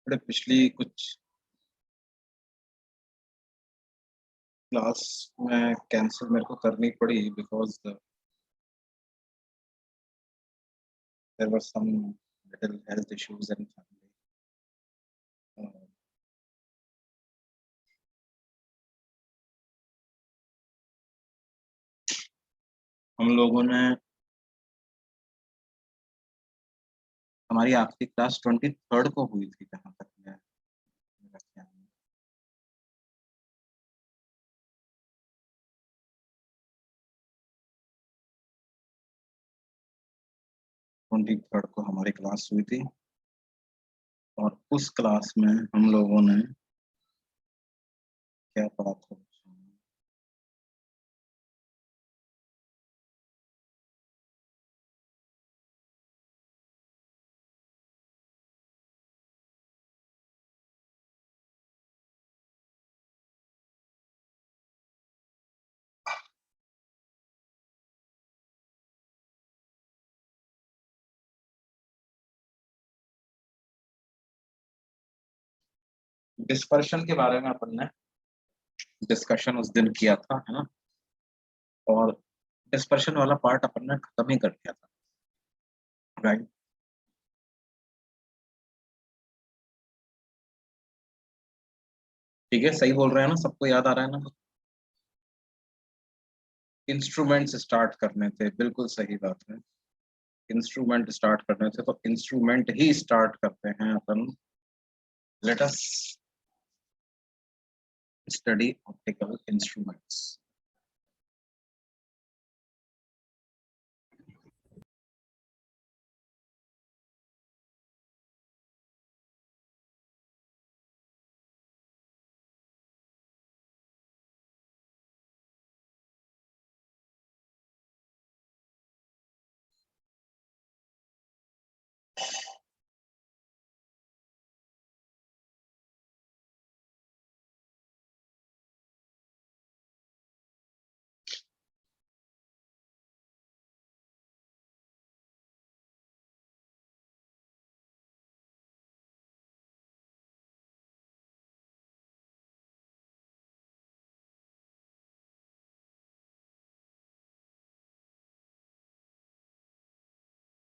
बड़े पिछली कुछ क्लास में कैंसिल मेरे को करनी पड़ी because there were some little health issues in family. हम लोगों ने हमारी आखिरी क्लास 23rd को हुई थी, जहाँ तक मैं मेरा ख्याल है। ट्वेंटी थर्ड को हमारी क्लास हुई थी और उस क्लास में हम लोगों ने क्या पढ़ा था? डिस्पर्शन के बारे में अपन ने डिस्कशन उस दिन किया था, है ना? और डिस्पर्शन वाला पार्ट अपन ने खत्म ही कर दिया था, राइट? ठीक है, सही बोल रहे हैं ना? सबको याद आ रहा है ना? इंस्ट्रूमेंट्स स्टार्ट करने थे, बिल्कुल सही बात है। इंस्ट्रूमेंट स्टार्ट करने थे तो इंस्ट्रूमेंट ही स्टार्ट करते हैं अपन। Let us study optical instruments.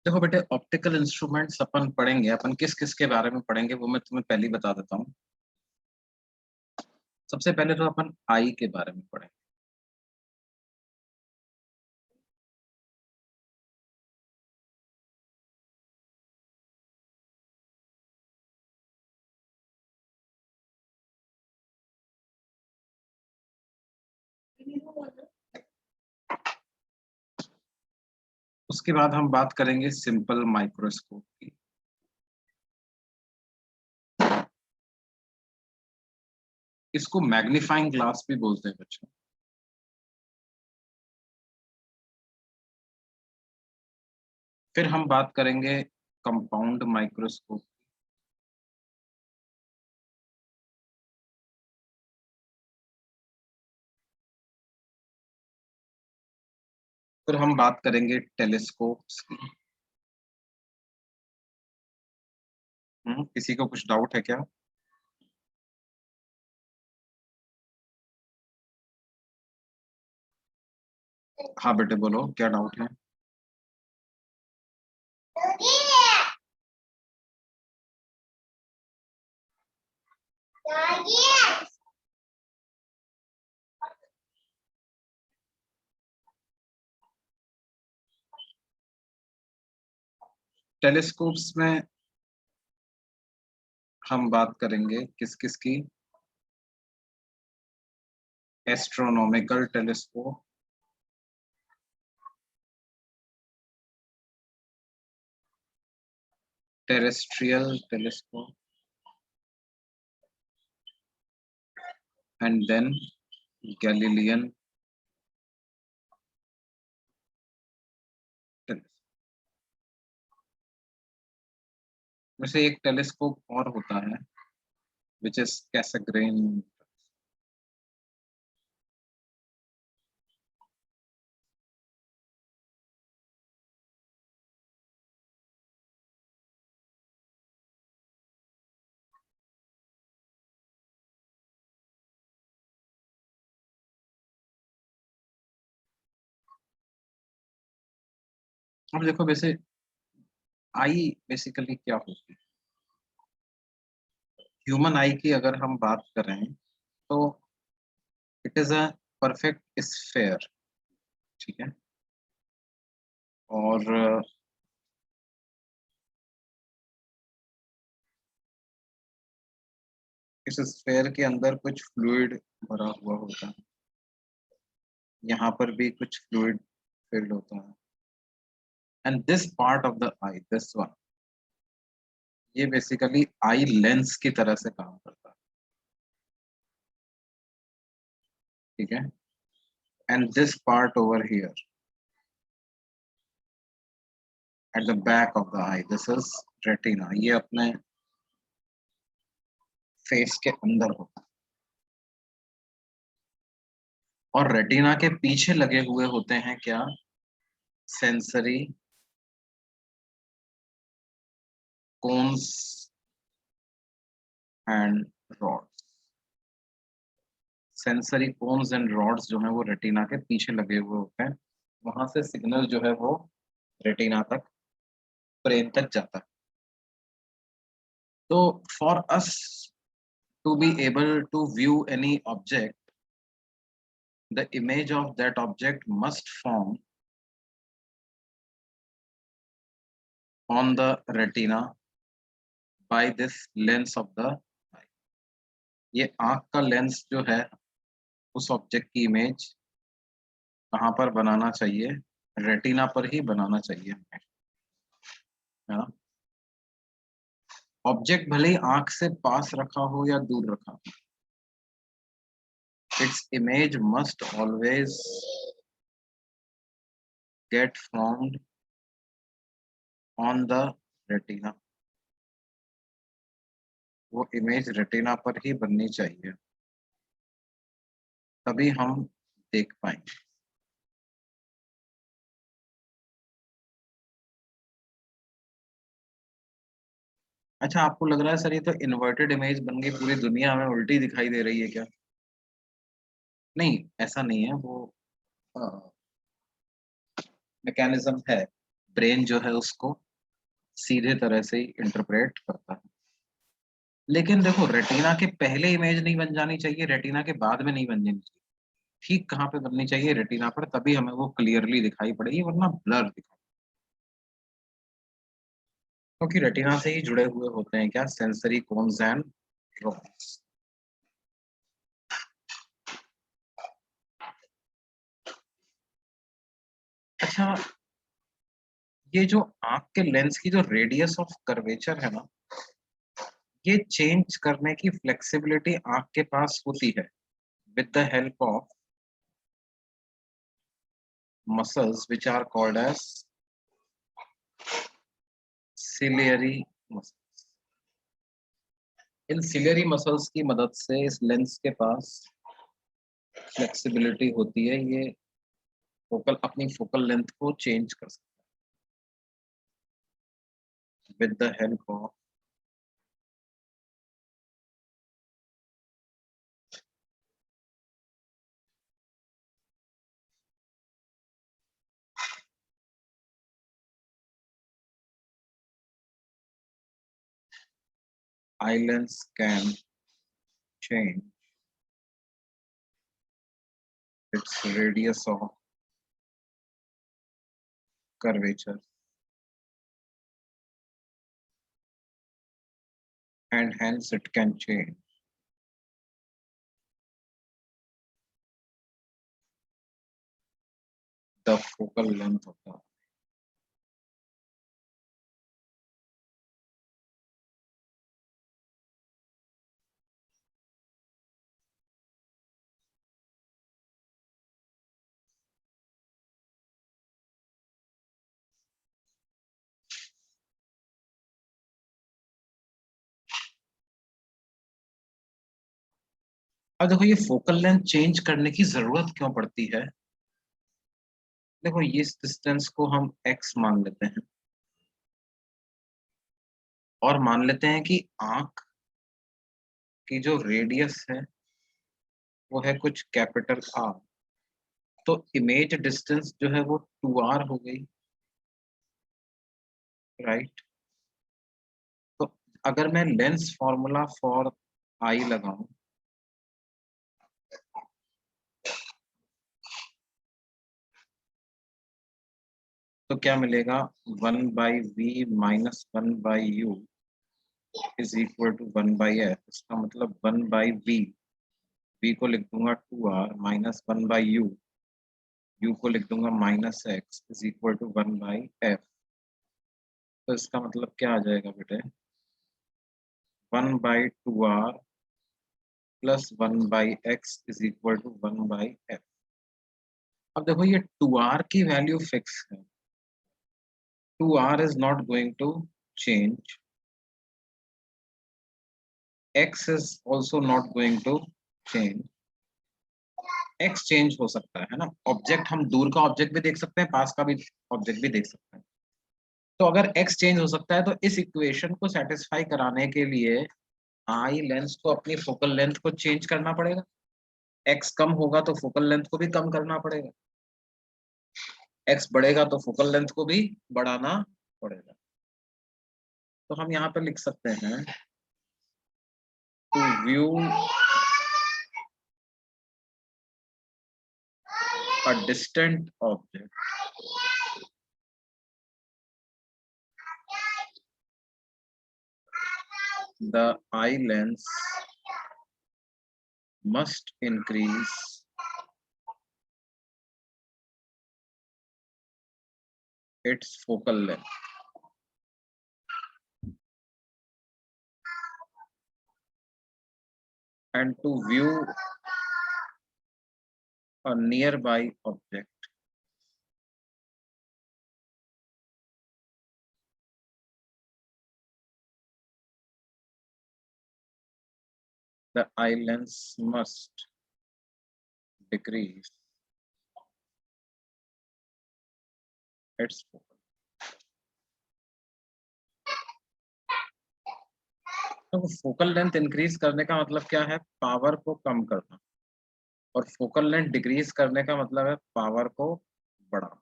देखो बेटे, ऑप्टिकल इंस्ट्रूमेंट्स अपन पढ़ेंगे, अपन किस किस के बारे में पढ़ेंगे वो मैं तुम्हें पहले ही बता देता हूँ। सबसे पहले तो अपन आई के बारे में पढ़ेंगे। उसके बाद हम बात करेंगे सिंपल माइक्रोस्कोप की। इसको मैग्नीफाइंग ग्लास भी बोलते हैं बच्चों। फिर हम बात करेंगे कंपाउंड माइक्रोस्कोप। फिर हम बात करेंगे टेलीस्कोप्स की। किसी को कुछ डाउट है क्या? हाँ बेटे बोलो, क्या डाउट है? टेलीस्कोप्स में हम बात करेंगे किस किस की? Astronomical telescope, terrestrial telescope, and then Galilean telescope. में से एक टेलीस्कोप और होता है विच इज कैसग्रेन। अब देखो वैसे आई बेसिकली क्या होती है, ह्यूमन आई की अगर हम बात कर रहे हैं तो it is a perfect sphere, ठीक है। और इस स्फेयर के अंदर कुछ फ्लूइड भरा हुआ होता है, यहाँ पर भी कुछ फ्लूइड फिल्ड होता है, and this part of the I, this one, ये बेसिकली आई लेंस की तरह से काम करता है, ठीक है। And this part over here at the back of the I, this is retina, ये अपने फेस के अंदर होता है। और रेटिना के पीछे लगे हुए होते हैं क्या, sensory cones and rods. Sensory cones and rods जो है वो रेटिना के पीछे लगे हुए होते हैं, वहां से सिग्नल जो है वो रेटिना तक, ब्रेन तक जाता है। तो for us to be able to view any object, the image of that object must form on the retina by this lens of the eye. ये आंख का लेंस जो है उस ऑब्जेक्ट की इमेज कहाँ पर बनाना चाहिए, रेटिना पर ही बनाना चाहिए हमें, है ना। ऑब्जेक्ट भले ही आंख से पास रखा हो या दूर रखा हो, its image must always get formed on the retina, वो इमेज रेटिना पर ही बननी चाहिए, तभी हम देख पाएंगे। अच्छा, आपको लग रहा है सर ये तो इन्वर्टेड इमेज बन गई, पूरी दुनिया हमें उल्टी दिखाई दे रही है क्या? नहीं, ऐसा नहीं है, वो मैकेनिज्म है, ब्रेन जो है उसको सीधे तरह से ही इंटरप्रेट करता है। लेकिन देखो, रेटिना के पहले इमेज नहीं बन जानी चाहिए, रेटिना के बाद में नहीं बन जानी चाहिए। ठीक कहाँ पे बननी चाहिए, रेटिना पर, तभी हमें वो क्लियरली दिखाई पड़ेगी, वरना ब्लर दिखाई, क्योंकि रेटिना से ही जुड़े हुए होते हैं क्या, सेंसरी कोन्स एंड रोड्स। अच्छा, ये जो आंख के लेंस की जो रेडियस ऑफ कर्वेचर है ना, ये चेंज करने की फ्लेक्सिबिलिटी आंख के पास होती है with the help of muscles which are called as ciliary muscles. इन सिलियरी मसल्स की मदद से इस लेंस के पास फ्लेक्सिबिलिटी होती है, ये फोकल, अपनी फोकल लेंथ को चेंज कर सकता है with the help of eye lens can change its radius of curvature and hence it can change the focal length of the। अब देखो, ये फोकल लेंथ चेंज करने की जरूरत क्यों पड़ती है? देखो, ये इस डिस्टेंस को हम x मान लेते हैं, और मान लेते हैं कि आंख की जो रेडियस है वो है कुछ कैपिटल आर, तो इमेज डिस्टेंस जो है वो 2r हो गई। राइट। तो अगर मैं लेंस फॉर्मूला फॉर आई लगाऊं तो क्या मिलेगा, 1/v minus 1/u is equal to 1/f। इसका मतलब 1/v, v को लिख दूंगा 2r माइनस 1/u, u को लिख दूंगा -x is equal to 1/f। तो इसका मतलब क्या आ जाएगा बेटे, 1/2r plus 1/x is equal to 1/f। अब देखो ये 2r की वैल्यू फिक्स है, 2r is not going to change, x is also not going to change, x change हो सकता है ना, ऑब्जेक्ट हम दूर का ऑब्जेक्ट भी देख सकते हैं, पास का भी ऑब्जेक्ट भी देख सकते हैं। तो अगर x चेंज हो सकता है तो इस इक्वेशन को सेटिस्फाई कराने के लिए आई लेंस को अपनी फोकल लेंथ को चेंज करना पड़ेगा, x कम होगा तो फोकल लेंथ को भी कम करना पड़ेगा, x बढ़ेगा तो फोकल लेंथ को भी बढ़ाना पड़ेगा। तो हम यहाँ पे लिख सकते हैं, to view a distant object, the eye lens must increase its focal length, and to view a nearby object, the eye lens must decrease its focal। तो फोकल लेंथ इंक्रीज करने का मतलब क्या है, पावर को कम करना, और फोकल लेंथ डिक्रीज करने का मतलब है पावर को बढ़ाना।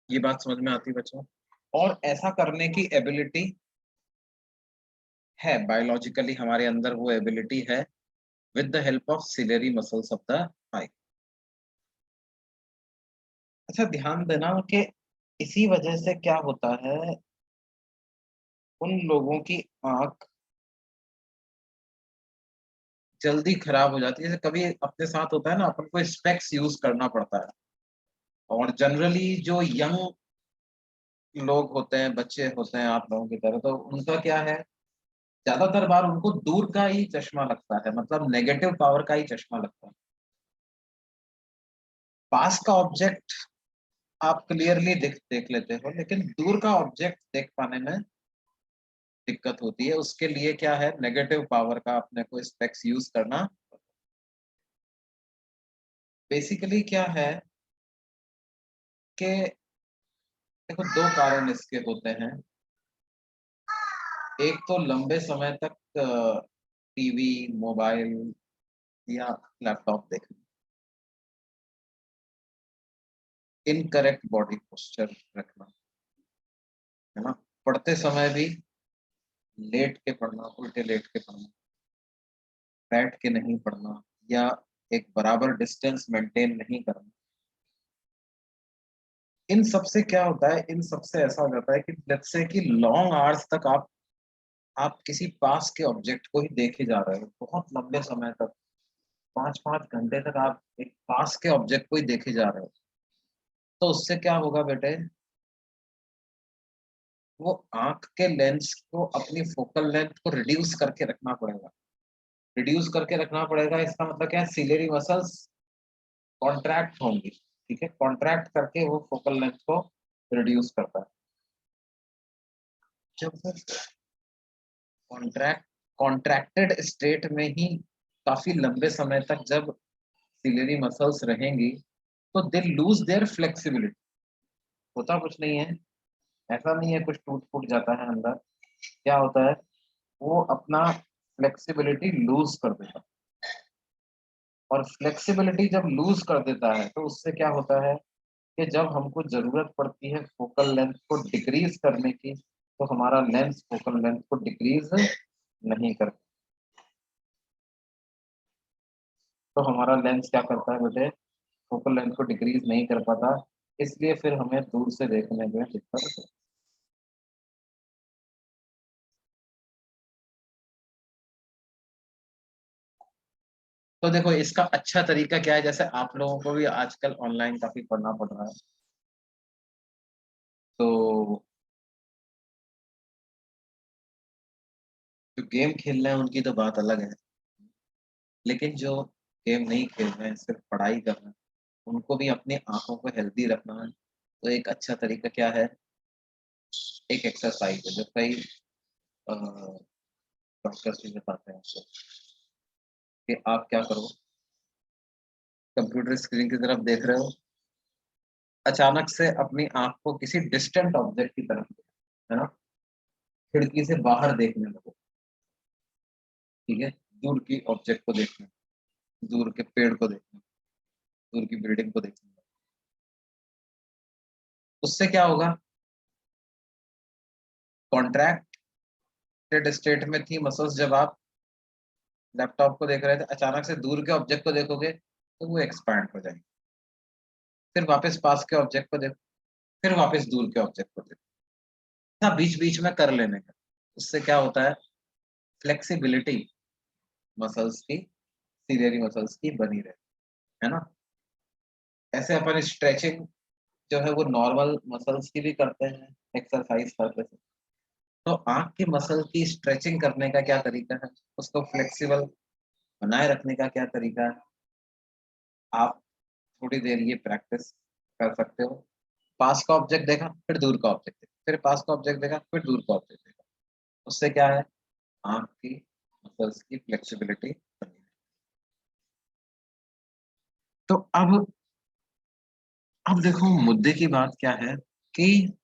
ये बात समझ में आती है बच्चों? और ऐसा करने की एबिलिटी है, बायोलॉजिकली हमारे अंदर वो एबिलिटी है, with the help of ciliary muscles of the eye. अच्छा ध्यान देना कि इसी वजह से क्या होता है, उन लोगों की आंख जल्दी खराब हो जाती है, जैसे कभी अपने साथ होता है ना, अपन को स्पेक्स यूज करना पड़ता है, और जनरली जो यंग लोग होते हैं, बच्चे होते हैं आप लोगों की तरह, तो उनका क्या है, ज्यादातर बार उनको दूर का ही चश्मा लगता है, मतलब नेगेटिव पावर का ही चश्मा लगता है। पास का ऑब्जेक्ट आप क्लियरली देख लेते हो, लेकिन दूर का ऑब्जेक्ट देख पाने में दिक्कत होती है, उसके लिए क्या है, नेगेटिव पावर का अपने को स्पेक्स यूज करना। बेसिकली क्या है कि देखो दो कारण इसके होते हैं, एक तो लंबे समय तक टीवी, मोबाइल या लैपटॉप देखना, इनकरेक्ट बॉडी पोस्चर रखना, है ना, पढ़ते समय भी लेट के पढ़ना, उल्टे लेट के पढ़ना, बैठ के नहीं पढ़ना, या एक बराबर डिस्टेंस मेंटेन नहीं करना, इन सब से क्या होता है, इन सब से ऐसा हो जाता है कि लेट्स से कि लॉन्ग आवर्स तक आप किसी पास के ऑब्जेक्ट को ही देखे जा रहे हो, बहुत लंबे समय तक, 5-5 घंटे तक आप एक पास के ऑब्जेक्ट को ही देखे जा रहे हो, तो उससे क्या होगा बेटे, वो आंख के लेंस को अपनी फोकल लेंथ को रिड्यूस करके रखना पड़ेगा, रिड्यूस करके रखना पड़ेगा। इसका मतलब क्या है, सिलेरी मसल्स कॉन्ट्रैक्ट होंगी, ठीक है, कॉन्ट्रैक्ट करके वो फोकल लेंथ को रिड्यूस करता है। जब कॉन्ट्रैक्ट कॉन्ट्रैक्टेड स्टेट में ही काफी लंबे समय तक जब सिलेरी मसल्स रहेंगी, तो दे लूज देयर फ्लेक्सिबिलिटी। होता कुछ नहीं है, ऐसा नहीं है कुछ टूट फूट जाता है अंदर, क्या होता है, वो अपना फ्लेक्सिबिलिटी लूज कर देता है, और फ्लेक्सिबिलिटी जब लूज कर देता है तो उससे क्या होता है, कि जब हमको जरूरत पड़ती है फोकल लेंथ को डिक्रीज करने की, तो हमारा लेंस फोकल लेंथ को डिक्रीज नहीं करता। तो हमारा लेंस क्या करता है बेटे, फोकल लेंथ को डिक्रीज नहीं कर पाता, इसलिए फिर हमें दूर से देखने में दिक्कत होती है। तो देखो इसका अच्छा तरीका क्या है, जैसे आप लोगों को भी आजकल ऑनलाइन काफी पढ़ना पड़ रहा है, तो जो गेम खेल रहे हैं उनकी तो बात अलग है, लेकिन जो गेम नहीं खेल रहे हैं सिर्फ पढ़ाई कर रहे हैं, उनको भी अपनी आंखों को हेल्दी रखना है। तो एक अच्छा तरीका क्या है, एक एक्सरसाइज है जो कई डॉक्टर्स भी बताते हैं आपको, कि आप क्या करो, कंप्यूटर स्क्रीन की तरफ देख रहे हो, अचानक से अपनी आंख को किसी डिस्टेंट ऑब्जेक्ट की तरफ, है ना, खिड़की से बाहर देखने लगो, ठीक है, दूर की ऑब्जेक्ट को देखना, दूर के पेड़ को देखना, दूर की बिल्डिंग को देखना। उससे क्या होगा, कॉन्ट्रैक्टेड स्टेट में थी मसल्स, जब आप लैपटॉप को देख रहे थे, अचानक से दूर के ऑब्जेक्ट को देखोगे तो वो एक्सपैंड हो जाएंगे, फिर वापस पास के ऑब्जेक्ट को देखो, फिर वापस दूर के ऑब्जेक्ट को देखो, ना बीच बीच में कर लेने का। उससे क्या होता है, फ्लेक्सिबिलिटी मसल्स की, सीलियरी मसल्स की बनी रहे, है ना। ऐसे अपन स्ट्रेचिंग जो है वो नॉर्मल मसल्स की भी करते हैं एक्सरसाइज करते हैं। तो आंख की मसल की स्ट्रेचिंग करने का क्या तरीका है, उसको फ्लेक्सिबल बनाए रखने का क्या तरीका है, आप थोड़ी देर ये प्रैक्टिस कर सकते हो। पास का ऑब्जेक्ट देखा, फिर दूर का ऑब्जेक्ट देखा, फिर पास का ऑब्जेक्ट देखा, फिर दूर का ऑब्जेक्ट देखा। उससे क्या है, आंख की मसल्स की फ्लेक्सिबिलिटी बनी है। तो अब देखो मुद्दे की बात क्या है, कि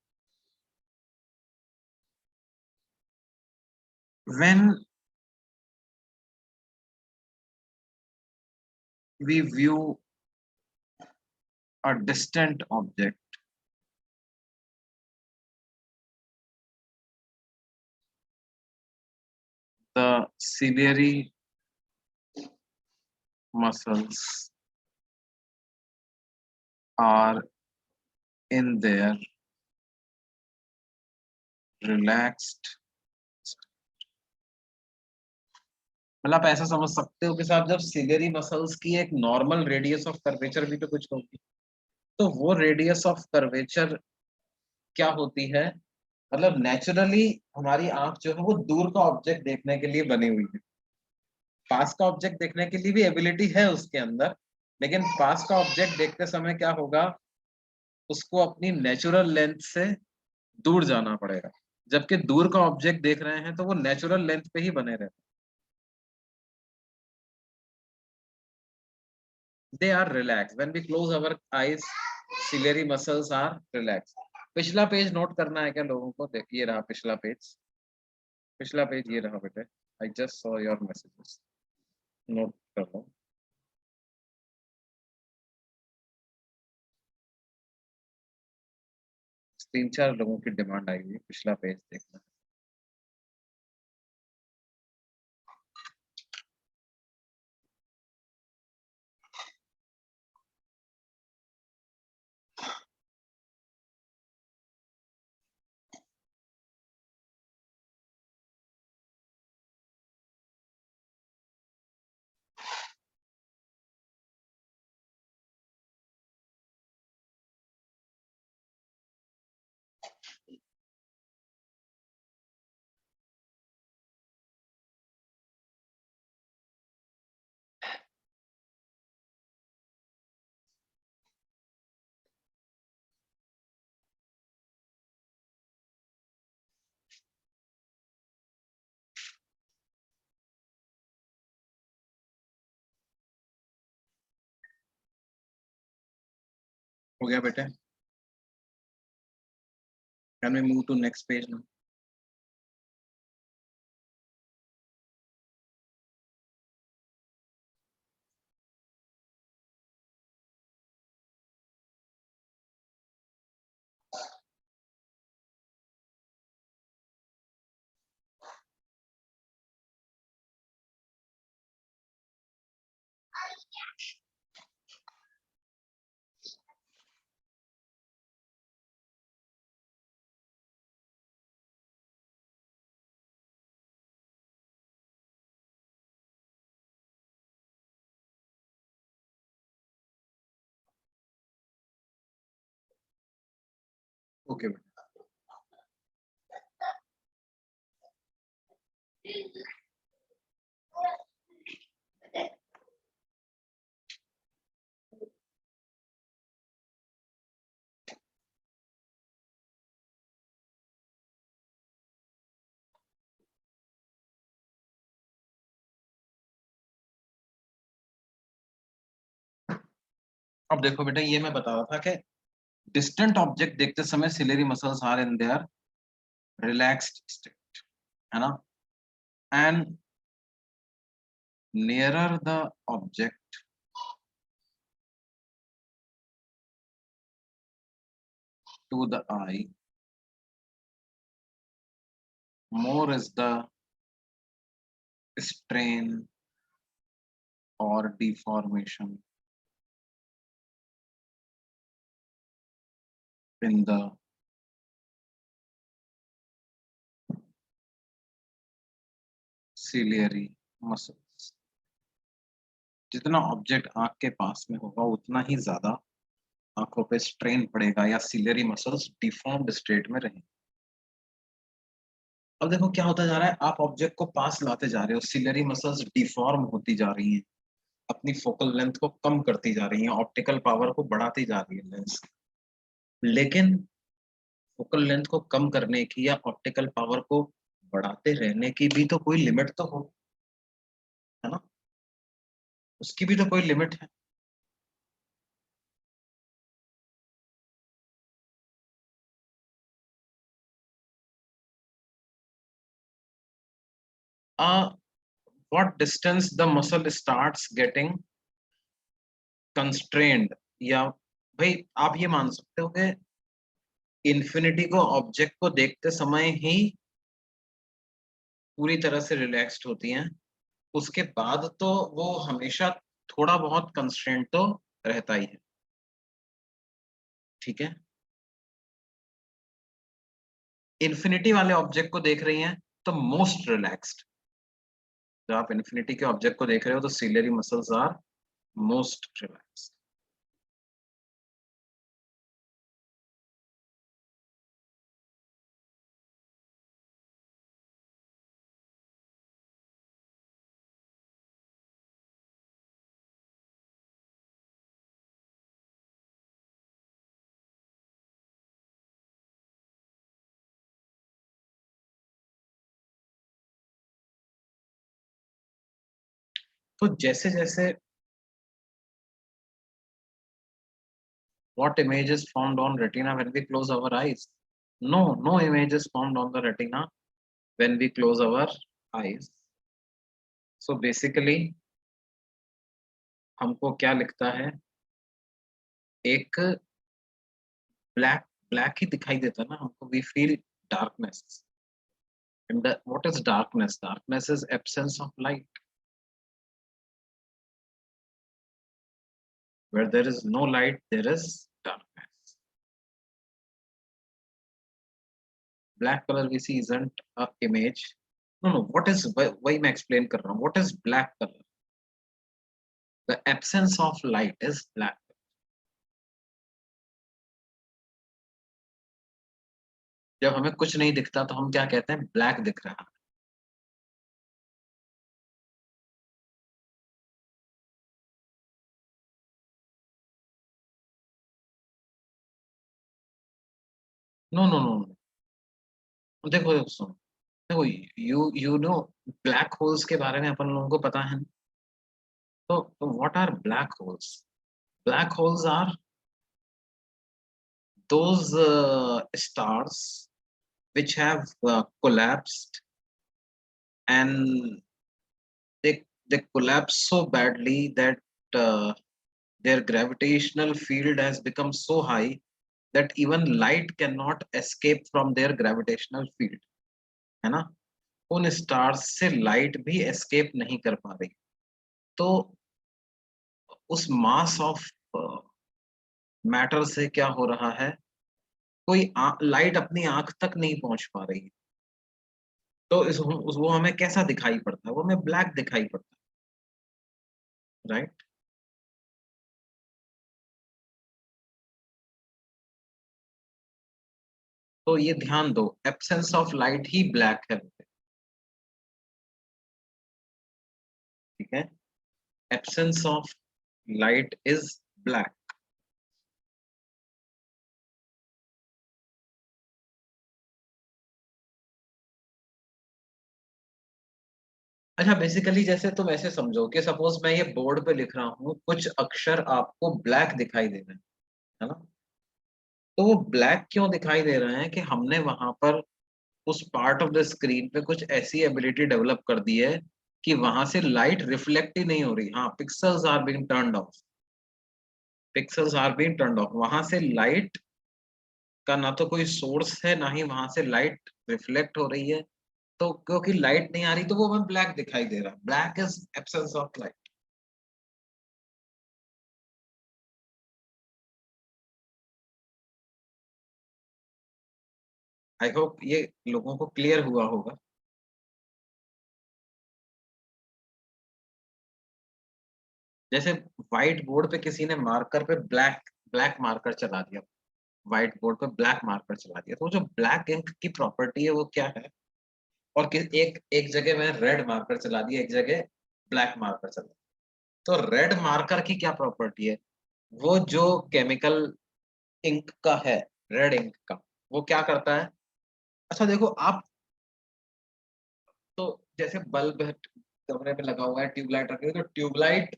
when we view a distant object, the ciliary muscles are in their relaxed, मतलब आप ऐसा समझ सकते हो कि साहब जब सिलियरी मसल्स की एक नॉर्मल रेडियस ऑफ कर्वेचर भी तो कुछ होगी, तो वो रेडियस ऑफ कर्वेचर क्या होती है, मतलब नेचुरली हमारी आंख जो है वो दूर का ऑब्जेक्ट देखने के लिए बनी हुई है, पास का ऑब्जेक्ट देखने के लिए भी एबिलिटी है उसके अंदर, लेकिन पास का ऑब्जेक्ट देखते समय क्या होगा, उसको अपनी नेचुरल लेंथ से दूर जाना पड़ेगा, जबकि दूर का ऑब्जेक्ट देख रहे हैं तो वो नेचुरल लेंथ पे ही बने रहते हैं। They are relaxed when we close our eyes, ciliary muscles are relaxed। पिछला पेज नोट करना है क्या लोगों को, देखिए रहा पिछला पेज, पिछला पेज ये रहा बेटे, I just saw your messages, note कर लो। 3-4 लोगों की डिमांड आई हुई पिछला पेज देखना। हो गया बेटे, can we move to next page now. Okay. अब देखो बेटा, ये मैं बता रहा था कि डिस्टेंट ऑब्जेक्ट देखते समय ciliary muscles are in their relaxed state, है ना, and nearer the object to the eye, more is the strain or deformation in the ciliary muscles। जितना ऑब्जेक्ट आंख के पास में होगा उतना ही ज्यादा आंखों पे स्ट्रेन पड़ेगा या सिलियरी मसल्स डिफॉर्म्ड स्टेट में रहेंगे। अब देखो क्या होता जा रहा है, आप ऑब्जेक्ट को पास लाते जा रहे हो, सिलियरी मसल्स डिफॉर्म होती जा रही हैं, अपनी फोकल लेंथ को कम करती जा रही हैं, ऑप्टिकल पावर को बढ़ाती जा रही है लेंस। लेकिन फोकल लेंथ को कम करने की या ऑप्टिकल पावर को बढ़ाते रहने की भी तो कोई लिमिट तो हो, है ना, उसकी भी तो कोई लिमिट है। What distance the muscle starts getting constrained, या भाई आप ये मान सकते हो कि इन्फिनिटी को ऑब्जेक्ट को देखते समय ही पूरी तरह से रिलैक्स्ड होती हैं, उसके बाद तो वो हमेशा थोड़ा बहुत कंस्ट्रेंट तो रहता ही है, ठीक है। इन्फिनिटी वाले ऑब्जेक्ट को देख रही हैं तो मोस्ट रिलैक्स्ड, जब आप इन्फिनिटी के ऑब्जेक्ट को देख रहे हो तो ciliary muscles are most relaxed. तो जैसे जैसे what image is formed on retina when we close our eyes? No image is formed on the retina when we close our eyes. So basically हमको क्या लिखता है, एक ब्लैक ब्लैक ही दिखाई देता है ना हमको, we feel darkness, and what is darkness? Darkness is absence of light, where there is no light there is darkness. Black color we see isn't a image, no, what is, why मैं explain कर रहा हूँ, what is black color? The absence of light is black। जब हमें कुछ नहीं दिखता तो हम क्या कहते हैं, ब्लैक दिख रहा है। नो नो नो, देखो देखो सुनो, देखो, यू नो ब्लैक होल्स के बारे में अपन लोगों को पता है। तो what are black holes? Black holes are those stars which have collapsed, and they collapse so badly that uh, their gravitational field has become so high that even light cannot escape from their gravitational field, है ना, उन stars से light भी escape नहीं कर पा रही। तो उस मास ऑफ मैटर से क्या हो रहा है, कोई लाइट अपनी आंख तक नहीं पहुंच पा रही है। तो वो हमें कैसा दिखाई पड़ता है, वो हमें ब्लैक दिखाई पड़ता है, राइट। तो ये ध्यान दो, absence of light he black है, ठीक है। Absence of light is black. अच्छा, बेसिकली जैसे तुम ऐसे समझो कि सपोज मैं ये बोर्ड पे लिख रहा हूँ, कुछ अक्षर आपको ब्लैक दिखाई दे रहे हैं, है ना। तो वो ब्लैक क्यों दिखाई दे रहे हैं कि हमने वहां पर उस पार्ट ऑफ द स्क्रीन पे कुछ ऐसी एबिलिटी डेवलप कर दी है कि वहां से लाइट रिफ्लेक्ट ही नहीं हो रही। हाँ, pixels are being turned off, pixels are being turned off, वहां से लाइट का ना तो कोई सोर्स है, ना ही वहां से लाइट रिफ्लेक्ट हो रही है। तो क्योंकि लाइट नहीं आ रही, तो वो हमें ब्लैक दिखाई दे रहा है। Black is absence of light. I hope ये लोगों को क्लियर हुआ होगा। जैसे व्हाइट बोर्ड पे किसी ने मार्कर पे ब्लैक ब्लैक मार्कर चला दिया, व्हाइट बोर्ड पे ब्लैक मार्कर चला दिया, तो जो ब्लैक इंक की प्रॉपर्टी है वो क्या है। और एक एक जगह में रेड मार्कर चला दिया, एक जगह ब्लैक मार्कर चला दिया, तो रेड मार्कर की क्या प्रॉपर्टी है, वो जो केमिकल इंक का है, रेड इंक का, वो क्या करता है। अच्छा देखो आप, तो जैसे बल्ब कमरे में लगा हुआ है, ट्यूबलाइट रखी हुई है, तो ट्यूबलाइट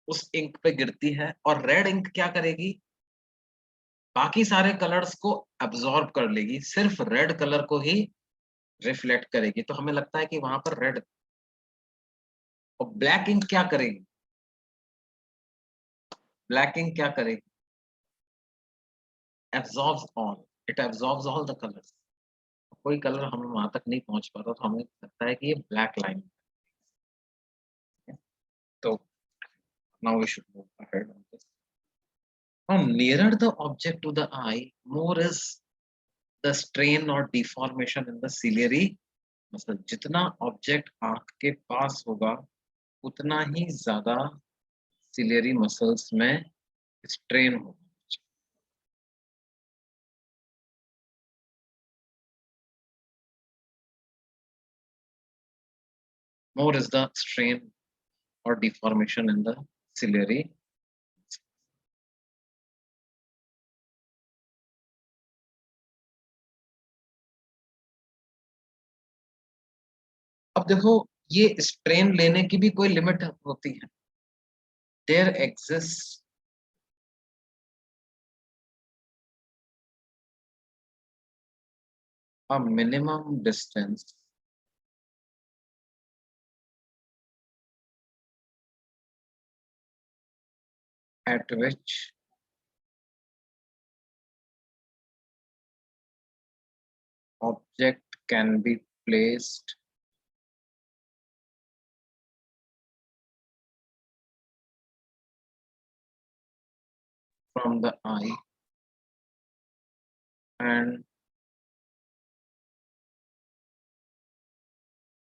उस इंक पे गिरती है और रेड इंक क्या करेगी, बाकी सारे कलर्स को अब्सॉर्ब कर लेगी, सिर्फ रेड कलर को ही रिफ्लेक्ट करेगी। तो हमें लगता है कि वहां पर रेड। और ब्लैक इंक क्या करेगी, ब्लैक इंक क्या करेगी, absorbs all, it absorbs all the colours. कोई कलर हम वहां तक नहीं पहुंच पा रहा, तो हमें लगता है कि ये ब्लैक लाइन है। तो now we should move ahead on this. Now nearer the object to the eye, more is the strain or deformation in the ciliary muscle। जितना ऑब्जेक्ट आंख के पास होगा, उतना ही ज्यादा सिलियरी मसल्स में स्ट्रेन होगा। More is the strain or deformation in the ciliary। अब देखो, ये स्ट्रेन लेने की भी कोई लिमिट होती है। There exist a minimum distance at which object can be placed from the eye, and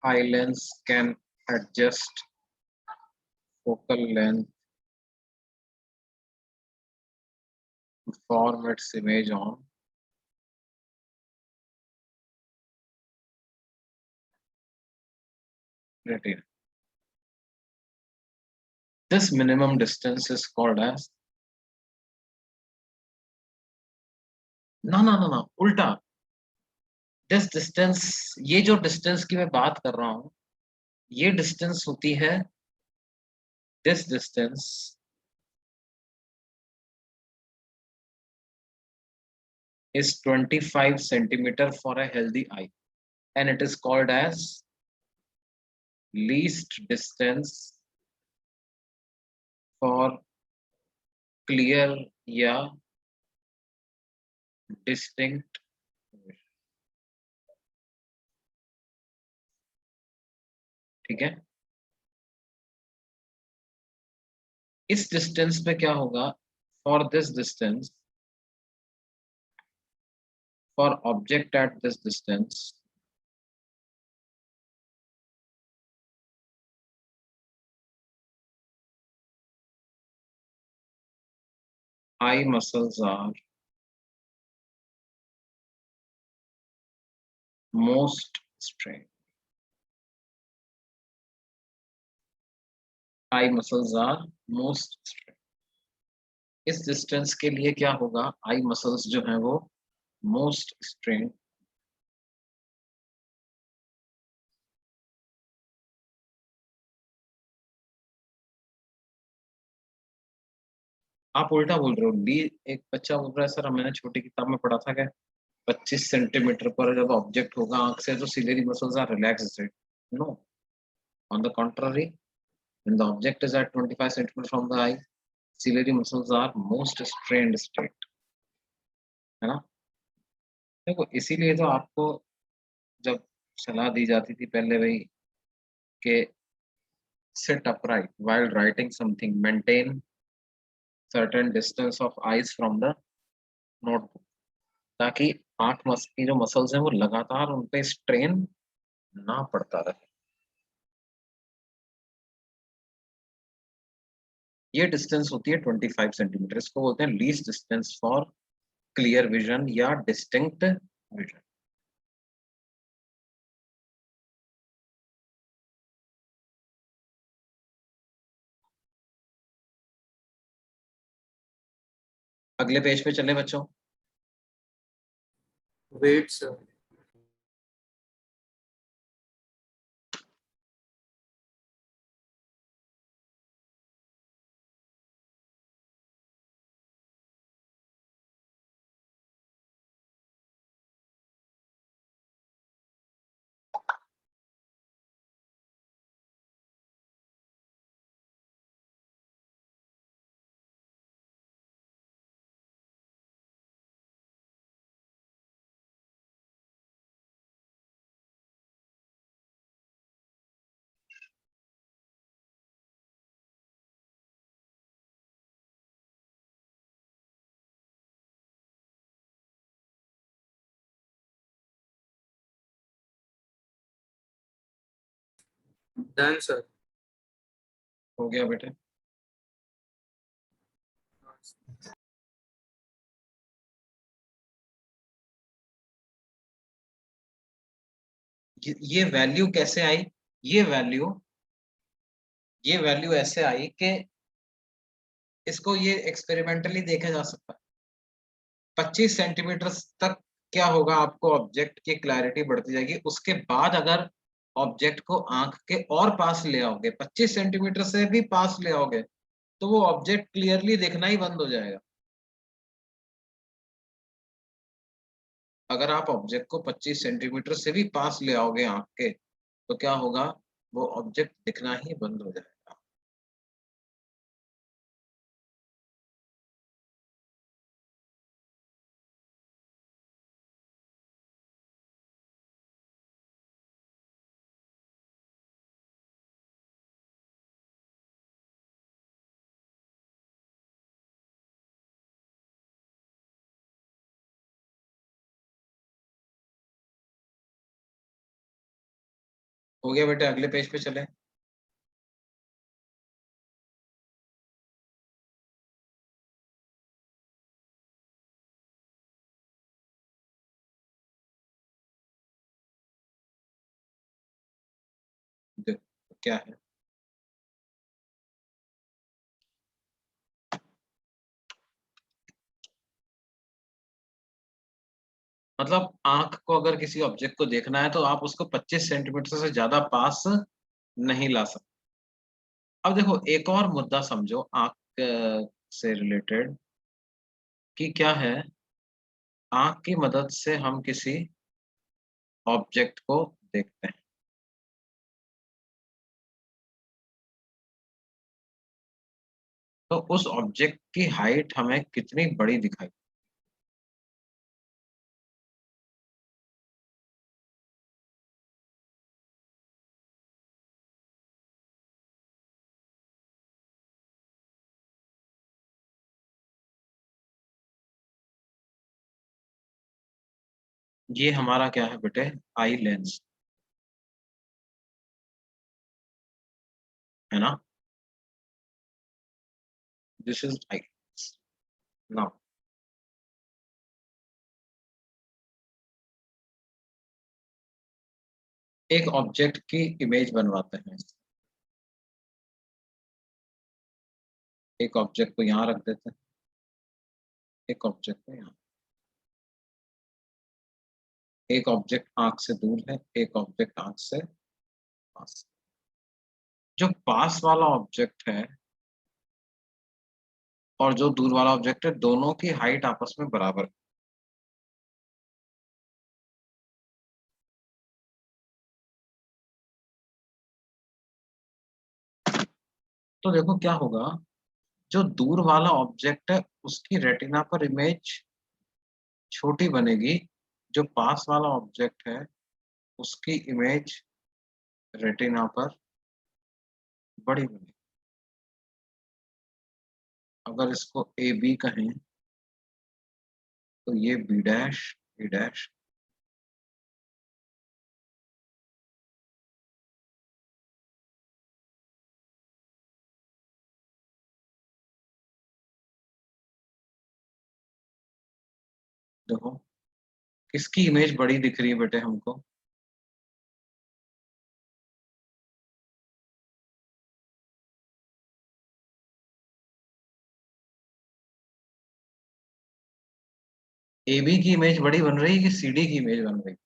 eye lens can adjust focal length to form its image on retina। This minimum distance is called as, ना उल्टा, this distance, ये जो distance की मैं बात कर रहा हूं, ये डिस्टेंस होती है, this distance is 25 centimeter for a healthy eye, and it is called as least distance for clear या distinct। ठीक है। इस डिस्टेंस पे क्या होगा, for this distance, for object at this distance, eye muscles are most strained. Eye muscles are most strained. इस distance के लिए क्या होगा, आई मसल्स जो है वो मोस्ट स्ट्रेन। आप उल्टा बोल रहे हो, डी, एक बच्चा बोल रहा है सर मैंने छोटी किताब में पढ़ा था क्या 25 सेंटीमीटर पर जब ऑब्जेक्ट होगा आंख से तो ciliary muscles are relaxed. No, on the contrary, when the object is at 25 centimeter from the eye, ciliary muscles are most strained state, है ना। देखो इसीलिए तो आपको जब सलाह दी जाती थी पहले वही कि sit upright while writing something, maintain certain distance of eyes from the notebook, ताकि आंख की जो मसल्स हैं वो लगातार उन पे स्ट्रेन ना पड़ता रहे। ये डिस्टेंस होती है 25 सेंटीमीटर, इसको बोलते हैं least distance for clear vision या डिस्टिंक्ट विजन। अगले पेज पे चले बच्चों। Wait sir. Done sir. हो गया बेटे। ये वैल्यू कैसे आई, ये वैल्यू ऐसे आई कि इसको ये एक्सपेरिमेंटली देखा जा सकता है। 25 सेंटीमीटर तक क्या होगा, आपको ऑब्जेक्ट की क्लैरिटी बढ़ती जाएगी, उसके बाद अगर ऑब्जेक्ट को आंख के और पास ले आओगे, 25 सेंटीमीटर से भी पास ले आओगे, तो वो ऑब्जेक्ट क्लियरली दिखना ही बंद हो जाएगा। अगर आप ऑब्जेक्ट को 25 सेंटीमीटर से भी पास ले आओगे आंख के, तो क्या होगा, वो ऑब्जेक्ट दिखना ही बंद हो जाएगा। हो गया बेटे, अगले पेज पे चले। देखो क्या है, मतलब आंख को अगर किसी ऑब्जेक्ट को देखना है तो आप उसको 25 सेंटीमीटर से ज्यादा पास नहीं ला सकते। अब देखो एक और मुद्दा समझो आंख से रिलेटेड, कि क्या है, आंख की मदद से हम किसी ऑब्जेक्ट को देखते हैं, तो उस ऑब्जेक्ट की हाइट हमें कितनी बड़ी दिखाई, ये हमारा क्या है बेटे, आई लेंस है ना, दिस इज आई। नाउ एक ऑब्जेक्ट की इमेज बनवाते हैं। एक ऑब्जेक्ट को यहाँ रख देते हैं, एक ऑब्जेक्ट को यहाँ। एक ऑब्जेक्ट आंख से दूर है, एक ऑब्जेक्ट आंख से पास। जो पास वाला ऑब्जेक्ट है और जो दूर वाला ऑब्जेक्ट है, दोनों की हाइट आपस में बराबर है। तो देखो क्या होगा, जो दूर वाला ऑब्जेक्ट है उसकी रेटिना पर इमेज छोटी बनेगी, जो पास वाला ऑब्जेक्ट है उसकी इमेज रेटिना पर बड़ी बनेगी। अगर इसको ए बी कहें तो ये बी डैश, ए डैश। देखो किसकी इमेज बड़ी दिख रही है बेटे हमको, ए बी की इमेज बड़ी बन रही है कि सी डी की इमेज बन रही है?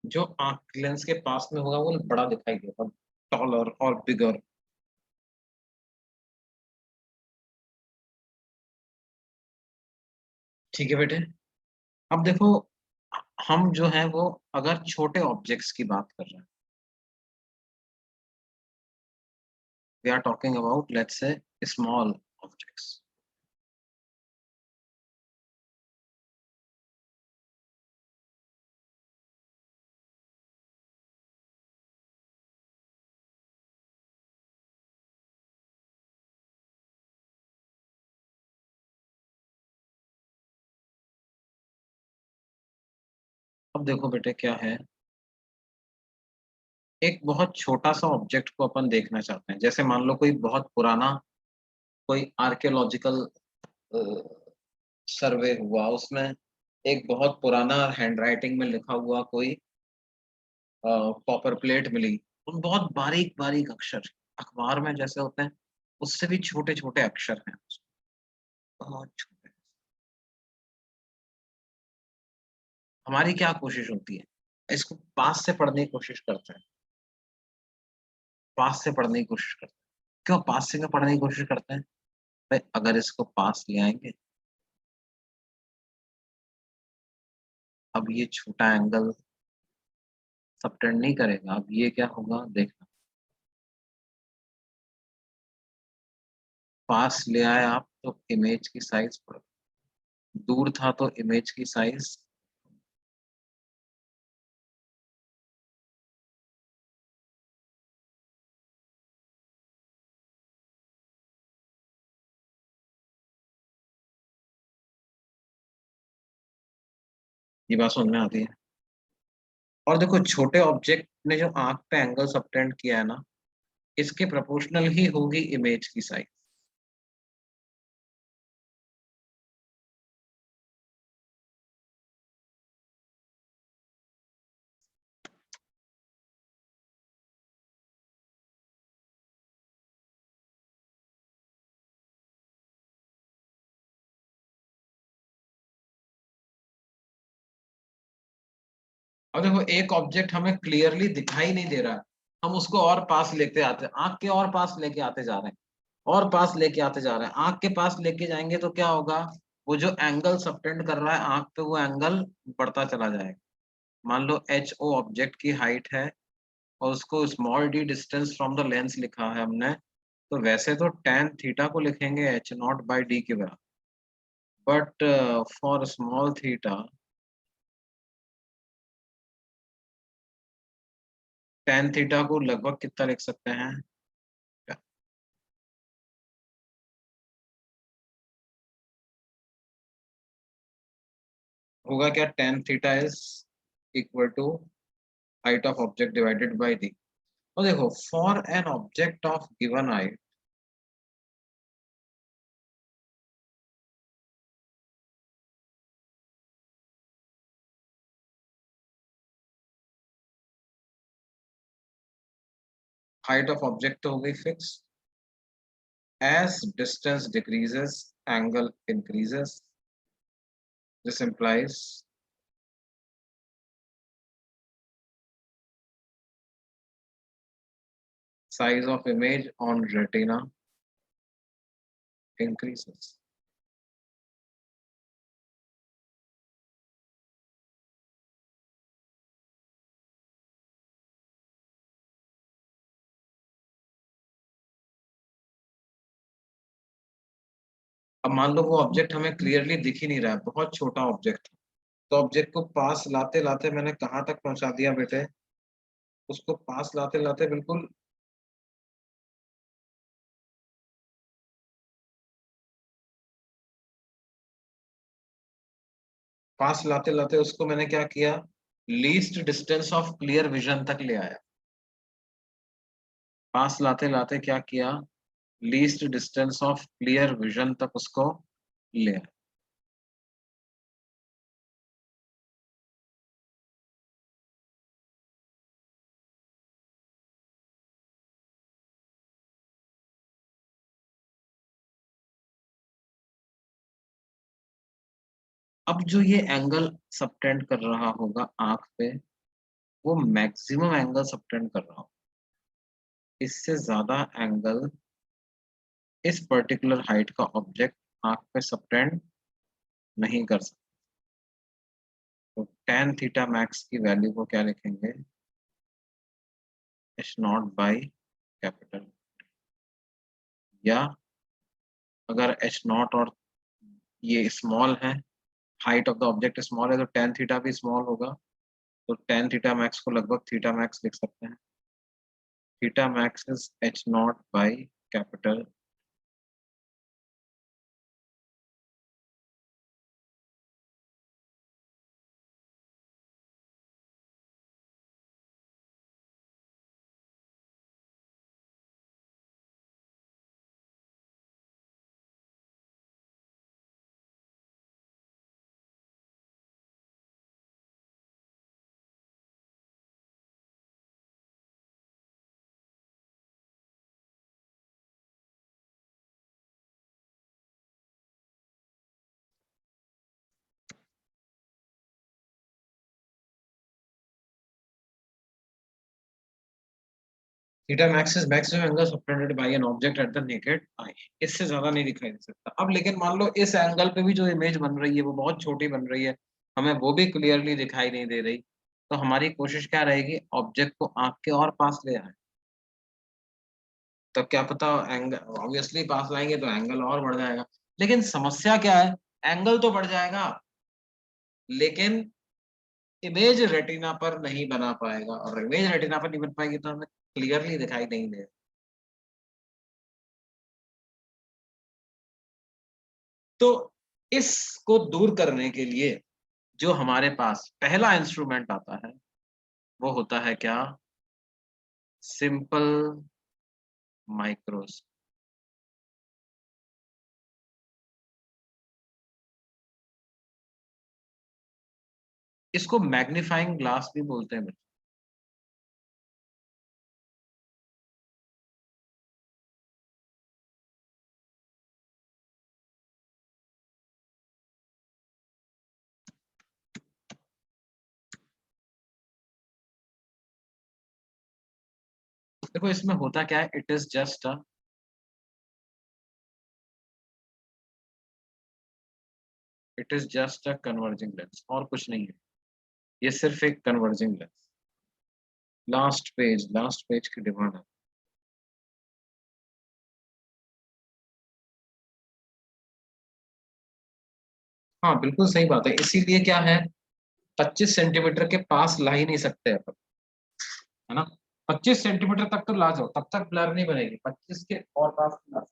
जो आंख लेंस के पास में होगा वो बड़ा दिखाई देगा, टॉलर और बिगर। ठीक है बेटे। अब देखो, हम जो है वो अगर छोटे ऑब्जेक्ट्स की बात कर रहे हैं, we are talking about let's say small objects. अब देखो बेटे क्या है, एक बहुत छोटा सा ऑब्जेक्ट को अपन देखना चाहते हैं, जैसे मान लो कोई बहुत पुराना कोई आर्कियोलॉजिकल सर्वे हुआ, उसमें एक बहुत पुराना हैंडराइटिंग में लिखा हुआ कोई कॉपर प्लेट मिली, उन बहुत बारीक बारीक अक्षर, अखबार में जैसे होते हैं उससे भी छोटे छोटे अक्षर हैं, बहुत छोटे। हमारी क्या कोशिश होती है, इसको पास से पढ़ने की कोशिश करते हैं, पास से पढ़ने की कोशिश करते हैं। क्यों पास से क्यों पढ़ने की कोशिश करते हैं? भाई अगर इसको पास ले आएंगे, अब ये छोटा एंगल सबटेंड नहीं करेगा, अब ये क्या होगा देखना, पास ले आए आप तो इमेज की साइज बढ़, दूर था तो इमेज की साइज। ये बात समझ में आती है। और देखो छोटे ऑब्जेक्ट ने जो आंख पे एंगल सबटेंड किया है ना, इसके प्रोपोर्शनल ही होगी इमेज की साइज। और देखो एक ऑब्जेक्ट हमें क्लियरली दिखाई नहीं दे रहा है, हम उसको और पास लेते आते, आंख के और पास लेके आते जा रहे हैं, और पास लेके आते जा रहे हैं। आंख के पास लेके जाएंगे तो क्या होगा, वो जो एंगल सबटेंड कर रहा है आंख पे, वो एंगल बढ़ता चला जाएगा। मान लो एच ओ ऑब्जेक्ट की हाइट है और उसको small D distance from the lens लिखा है हमने, तो वैसे तो tan थीटा को लिखेंगे एच नॉट बाई डी के बराबर, but for small theta tan theta को लगभग कितना लिख सकते हैं, होगा क्या, tan theta is equal to height of object divided by D. और देखो for an object of given height, height of object तो हो गई fix, as distance decreases angle increases, this implies size of image on retina increases। अब मान लो वो object हमें clearly दिख ही नहीं रहा है, बहुत छोटा ऑब्जेक्ट, तो ऑब्जेक्ट को पास लाते लाते मैंने कहाँ तक पहुंचा दिया बेटे, उसको पास लाते लाते बिल्कुल पास लाते लाते उसको मैंने क्या किया, least distance of clear vision तक ले आया। पास लाते लाते क्या किया, least distance of clear vision तक उसको ले आया। अब जो ये एंगल सबटेंड कर रहा होगा आंख पे, वो मैक्सिमम एंगल सबटेंड कर रहा होगा, इससे ज्यादा एंगल इस पर्टिकुलर हाइट का ऑब्जेक्ट आंख पे सबटेंड नहीं कर सकता। तो tan थीटा मैक्स की वैल्यू को क्या लिखेंगे, एच नॉट बाई कैपिटल, या अगर एच नॉट और ये स्मॉल है, height of the object small है, तो tan थीटा भी स्मॉल होगा, तो tan थीटा मैक्स को लगभग थीटा मैक्स लिख सकते हैं। Theta max is H not by capital, theta max is maximum angle subtended bye an object at the naked eye. इससे ज्यादा नहीं दिखाई दे सकता। अब लेकिन मान लो इस एंगल पे भी जो इमेज बन रही है वो बहुत छोटी बन रही है, हमें वो भी क्लियरली दिखाई नहीं दे रही, तो हमारी कोशिश क्या रहेगी, ऑब्जेक्ट को आंख के और पास ले आए। तो क्या पता एंगल, ऑब्वियसली पास लाएंगे तो एंगल और बढ़ जाएगा। लेकिन समस्या क्या है, एंगल तो बढ़ जाएगा लेकिन इमेज रेटिना पर नहीं बना पाएगा, और इमेज रेटिना पर नहीं बन पाएगी तो हमें क्लियरली दिखाई नहीं देगा। तो इसको दूर करने के लिए जो हमारे पास पहला इंस्ट्रूमेंट आता है वो होता है क्या, सिंपल माइक्रोस्कोप। इसको मैग्नीफाइंग ग्लास भी बोलते हैं। देखो इसमें होता क्या है, it is just a converging lens, और कुछ नहीं है, ये सिर्फ एक कन्वर्जिंग लेंस। लास्ट पेज की डिमांड है। हाँ बिल्कुल सही बात है, इसीलिए क्या है, 25 सेंटीमीटर के पास ला ही नहीं सकते अपन, है ना। 25 सेंटीमीटर तक तो ला जाओ, तब तक ब्लर नहीं बनेगी, 25 के और पास ला।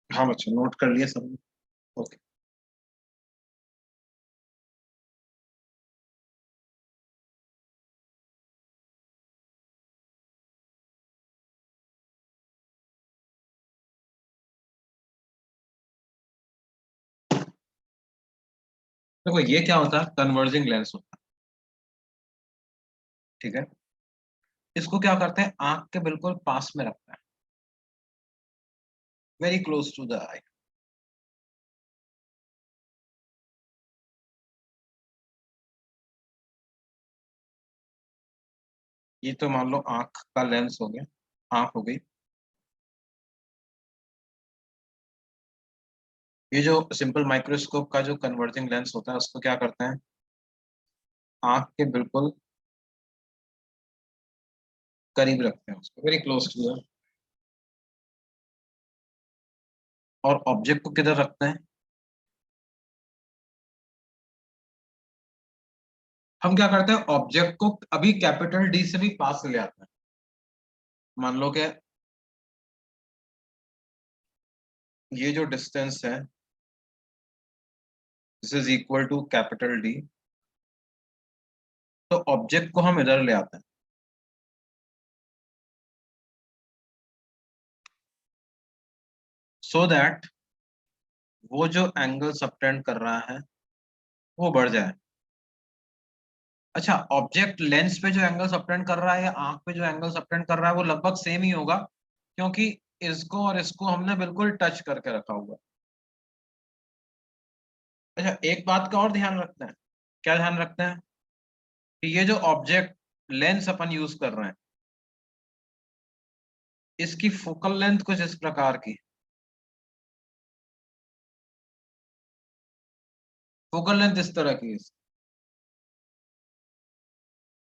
हाँ बच्चों, नोट कर लिया सबने? ओके। देखो ये क्या होता है, कन्वर्जिंग लेंस होता है, ठीक है। इसको क्या करते हैं, आंख के बिल्कुल पास में रखते हैं, very close to the eye. ये तो मान लो आंख का लेंस हो गया, आंख हो गई। ये जो सिंपल माइक्रोस्कोप का जो कन्वर्जिंग लेंस होता है, उसको क्या करते हैं, आंख के बिल्कुल करीब रखते हैं, उसको वेरी क्लोज टू द। और ऑब्जेक्ट को किधर रखते हैं, हम क्या करते हैं, ऑब्जेक्ट को अभी कैपिटल डी से भी पास ले आते हैं। मान लो कि ये जो डिस्टेंस है, this is equal to capital D, तो ऑब्जेक्ट को हम इधर ले आते हैं, सो दैट वो जो एंगल सबटेंड कर रहा है वो बढ़ जाए। अच्छा, ऑब्जेक्ट लेंस पे जो एंगल सबटेंड कर रहा है या आंख पे जो एंगल सबटेंड कर रहा है वो लगभग सेम ही होगा, क्योंकि इसको और इसको हमने बिल्कुल टच करके रखा हुआ है। अच्छा, एक बात का और ध्यान रखते हैं, क्या ध्यान रखते हैं, कि ये जो ऑब्जेक्ट लेंस अपन यूज कर रहे हैं, इसकी फोकल लेंथ कुछ इस प्रकार की, फोकल लेंथ इस तरह की है,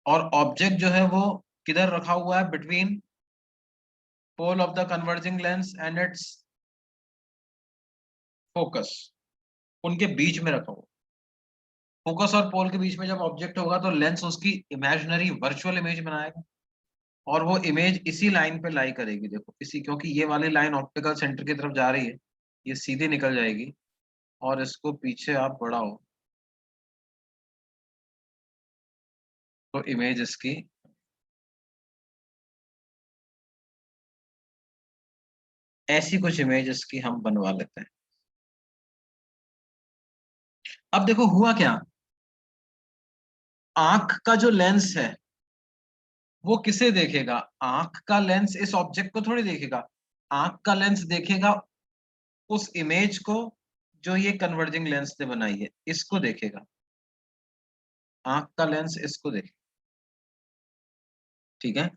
और ऑब्जेक्ट जो है वो किधर रखा हुआ है, between pole of the converging lens and its focus, उनके बीच में रखा हुआ। फोकस और पोल के बीच में जब ऑब्जेक्ट होगा तो लेंस उसकी इमेजिनरी वर्चुअल इमेज बनाएगा, और वो इमेज इसी लाइन पे लाई करेगी, देखो इसी, क्योंकि ये वाली लाइन ऑप्टिकल सेंटर की तरफ जा रही है, ये सीधी निकल जाएगी, और इसको पीछे आप बढ़ाओ तो इमेज इसकी ऐसी कुछ इमेज इसकी हम बनवा लेते हैं। अब देखो हुआ क्या, आंख का जो लेंस है वो किसे देखेगा? आंख का लेंस इस ऑब्जेक्ट को थोड़ी देखेगा, आंख का लेंस देखेगा उस इमेज को जो ये कन्वर्जिंग लेंस ने बनाई है, इसको देखेगा। आंख का लेंस इसको देखेगा, ठीक है।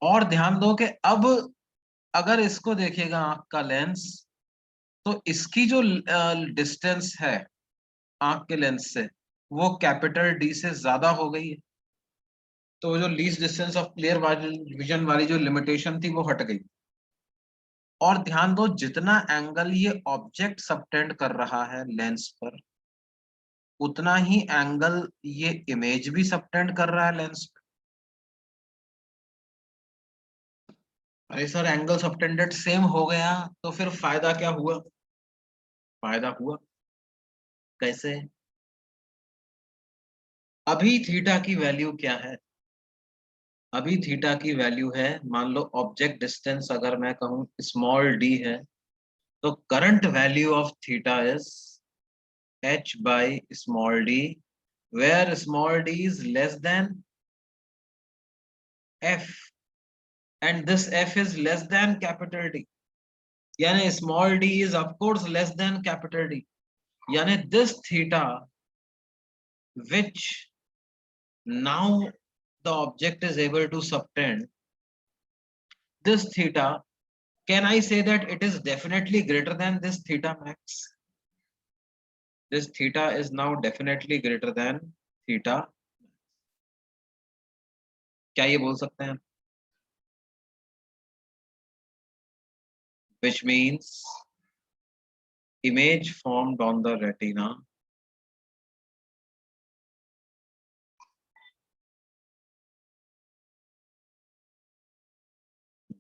और ध्यान दो कि अब अगर इसको देखेगा आंख का लेंस, तो इसकी जो डिस्टेंस है आंख के लेंस से, वो कैपिटल डी से ज्यादा हो गई है। तो जो least distance of clear vision वाली जो लिमिटेशन थी वो हट गई। और ध्यान दो, जितना एंगल ये ऑब्जेक्ट सबटेंड कर रहा है लेंस पर, उतना ही एंगल ये इमेज भी सबटेंड कर रहा है लेंस पर। अरे सर, एंगल सबटेंडेड सेम हो गया तो फिर फायदा क्या हुआ? फायदा हुआ कैसे? अभी थीटा की वैल्यू क्या है? अभी थीटा की वैल्यू है, मान लो ऑब्जेक्ट डिस्टेंस अगर मैं कहूं स्मॉल डी है, तो current value of theta is h by small d, where small d is less than f and this f is less than capital D. यानी small d is of course less than capital D. यानी this theta which now the object is able to subtend, this theta, can I say that it is definitely greater than this theta max? This theta is now definitely greater than theta. क्या ये बोल सकते हैं? Which means image formed on the retina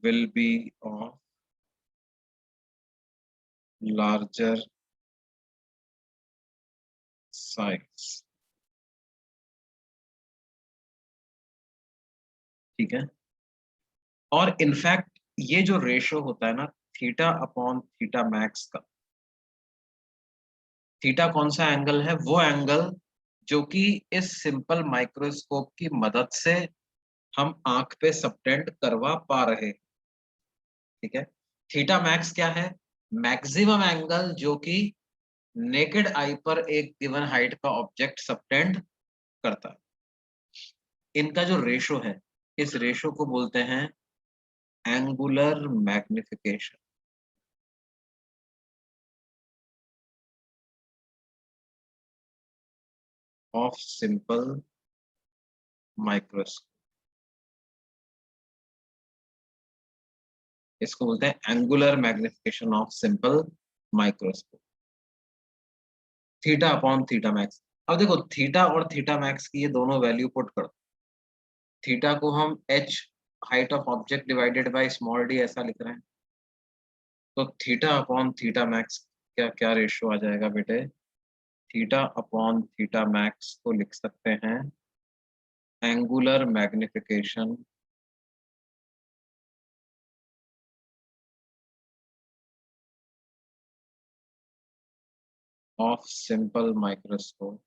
will be of larger size. ठीक है। और in fact ये जो रेशो होता है ना, थीटा अपॉन थीटा मैक्स का, थीटा कौन सा एंगल है? वो एंगल जो कि इस सिंपल माइक्रोस्कोप की मदद से हम आंख पे सबटेंड करवा पा रहे, ठीक है। थीटा मैक्स क्या है? मैक्सिमम एंगल जो कि नेकेड आई पर एक गिवन हाइट का ऑब्जेक्ट सबटेंड करता है। इनका जो रेशो है, इस रेशो को बोलते हैं angular magnification of simple microscope. इसको बोलते हैं angular magnification of simple microscope. Theta upon theta max. अब देखो, थीटा और थीटा मैक्स की ये दोनों वैल्यू पुट करो। थीटा को हम h height of object divided by small D ऐसा लिख रहे हैं, तो थीटा अपॉन थीटा मैक्स क्या क्या रेशियो आ जाएगा बेटे? थीटा अपॉन थीटा मैक्स को लिख सकते हैं angular magnification of simple microscope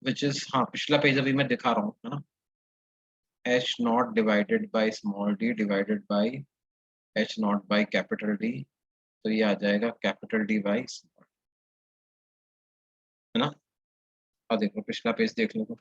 which is, हाँ पिछला पेज अभी मैं दिखा रहा हूँ, है ना, h not divided by small D divided by h not by capital D, तो ये आ जाएगा कैपिटल डी बाय स्मॉल, है ना। और देखो पिछला पेज देख लो।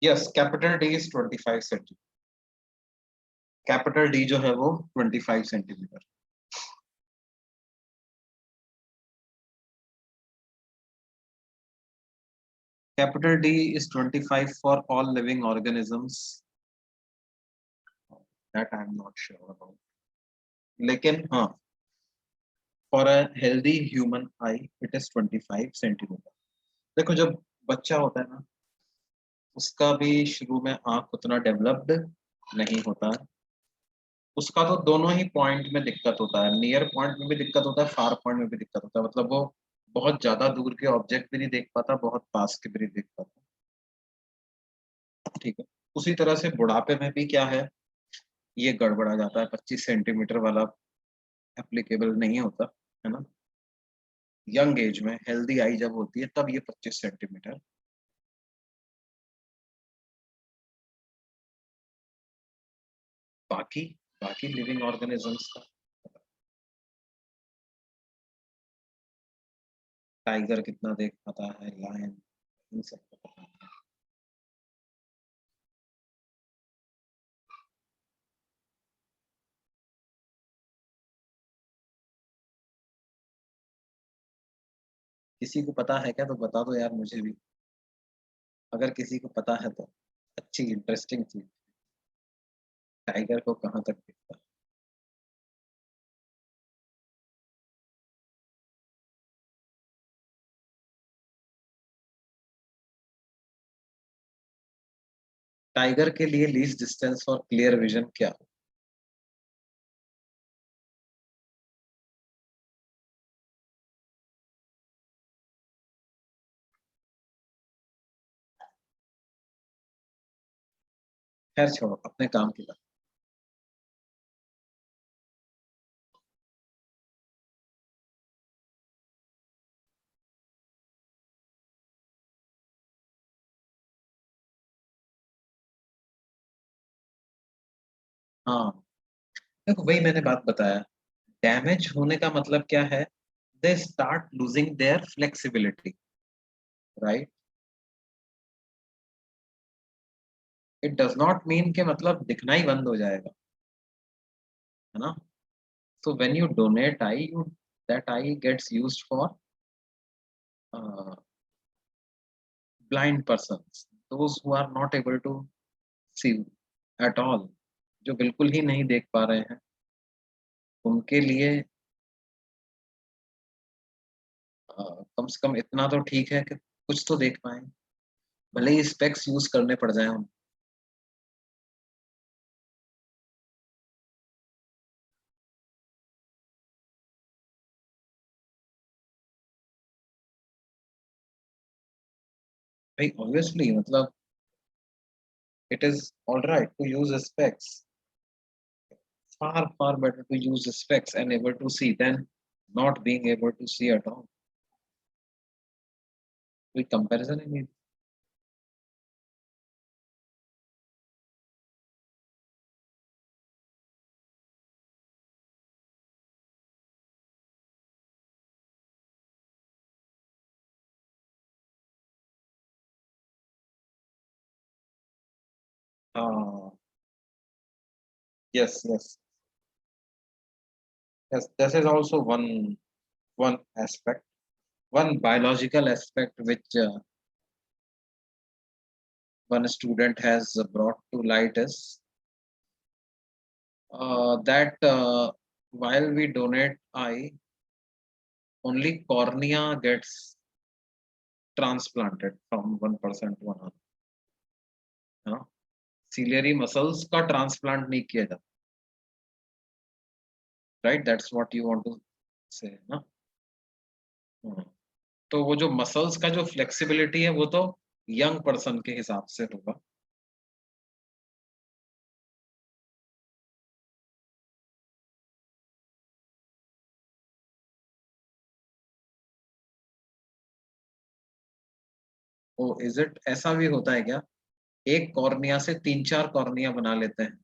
Yes, capital D is 25 centimetre. Capital D जो है वो 25 centimetre. Capital D is 25 for all living organisms, that I am not sure about, लेकिन हाँ, for a healthy human eye it is 25 centimetre. देखो जब बच्चा होता है ना, उसका भी शुरू में आंख उतना डेवलप्ड नहीं होता है, उसका तो दोनों ही पॉइंट में दिक्कत होता है, नियर पॉइंट में भी दिक्कत होता है, फार पॉइंट में भी दिक्कत होता है, मतलब वो बहुत ज्यादा दूर के ऑब्जेक्ट भी नहीं देख पाता, बहुत पास के भी नहीं देख पाता। ठीक है, उसी तरह से बुढ़ापे में भी क्या है, ये गड़बड़ा जाता है, 25 सेंटीमीटर वाला एप्लीकेबल नहीं होता है ना। यंग एज में हेल्दी आई जब होती है तब ये 25 सेंटीमीटर। बाकी बाकी लिविंग ऑर्गेनिजम्स का टाइगर कितना देख पाता है, लायन, इन सब को पता नहीं। किसी को पता है क्या तो बता दो यार मुझे भी, अगर किसी को पता है तो अच्छी इंटरेस्टिंग चीज, टाइगर को कहाँ तक दिखता है। टाइगर के लिए least distance for clear vision क्या हो? खैर छोड़ो, अपने काम की बात। हाँ, देखो वही मैंने बात बताया, डैमेज होने का मतलब क्या है, they start losing their flexibility, right. It does not mean के मतलब दिखना ही बंद हो जाएगा, है ना। So when you donate eye, you that eye gets used for blind persons, those who are not able to see at all, जो बिल्कुल ही नहीं देख पा रहे हैं, उनके लिए कम से कम इतना तो ठीक है कि कुछ तो देख पाए, भले ही स्पेक्स यूज करने पड़ जाए हम। भाई ऑब्वियसली मतलब it is all right to use specs, far better to use specs and able to see than not being able to see at all, कोई कंपैरिजन ही नहीं। हाँ, yes, yes, yes, this is also one aspect, one biological aspect which one student has brought to light is that while we donate eye, only cornea gets transplanted from one person to another, है ना, ciliary muscles का transplant नहीं किया जाता, right, that's what you want to say ना। हम्म, तो वो जो मसल्स का जो फ्लेक्सिबिलिटी है वो तो यंग पर्सन के हिसाब से होगा। ओ इज इट, ऐसा भी होता है क्या, एक कॉर्निया से तीन चार कॉर्निया बना लेते हैं,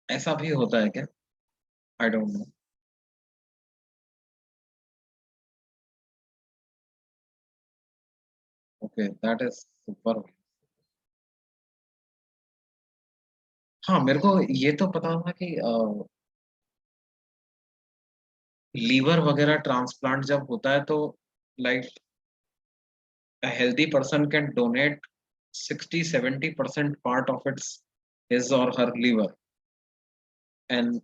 ऐसा भी होता है क्या? I don't know. Okay, that is super. हाँ, मेरे को ये तो पता था कि लीवर वगैरह ट्रांसप्लांट जब होता है तो like a healthy person can donate 60-70% part of its his or her liver, and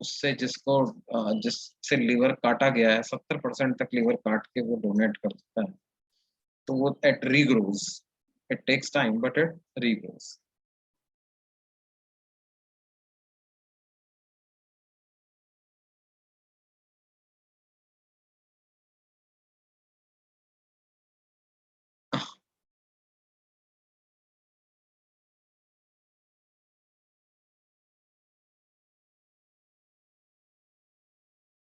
उससे जिससे लीवर काटा गया है 70% तक लीवर काट के वो डोनेट कर देता है, तो वो it regrows, it takes time but it regrows.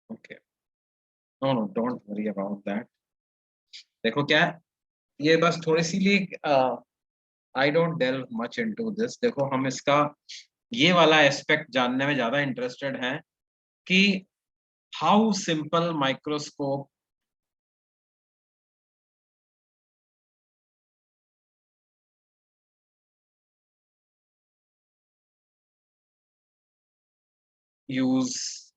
Okay, no no, don't worry about that. देखो क्या है, ये बस थोड़ी सी I don't delve much into this. देखो हम इसका ये वाला एस्पेक्ट जानने में ज्यादा इंटरेस्टेड हैं कि how simple microscope use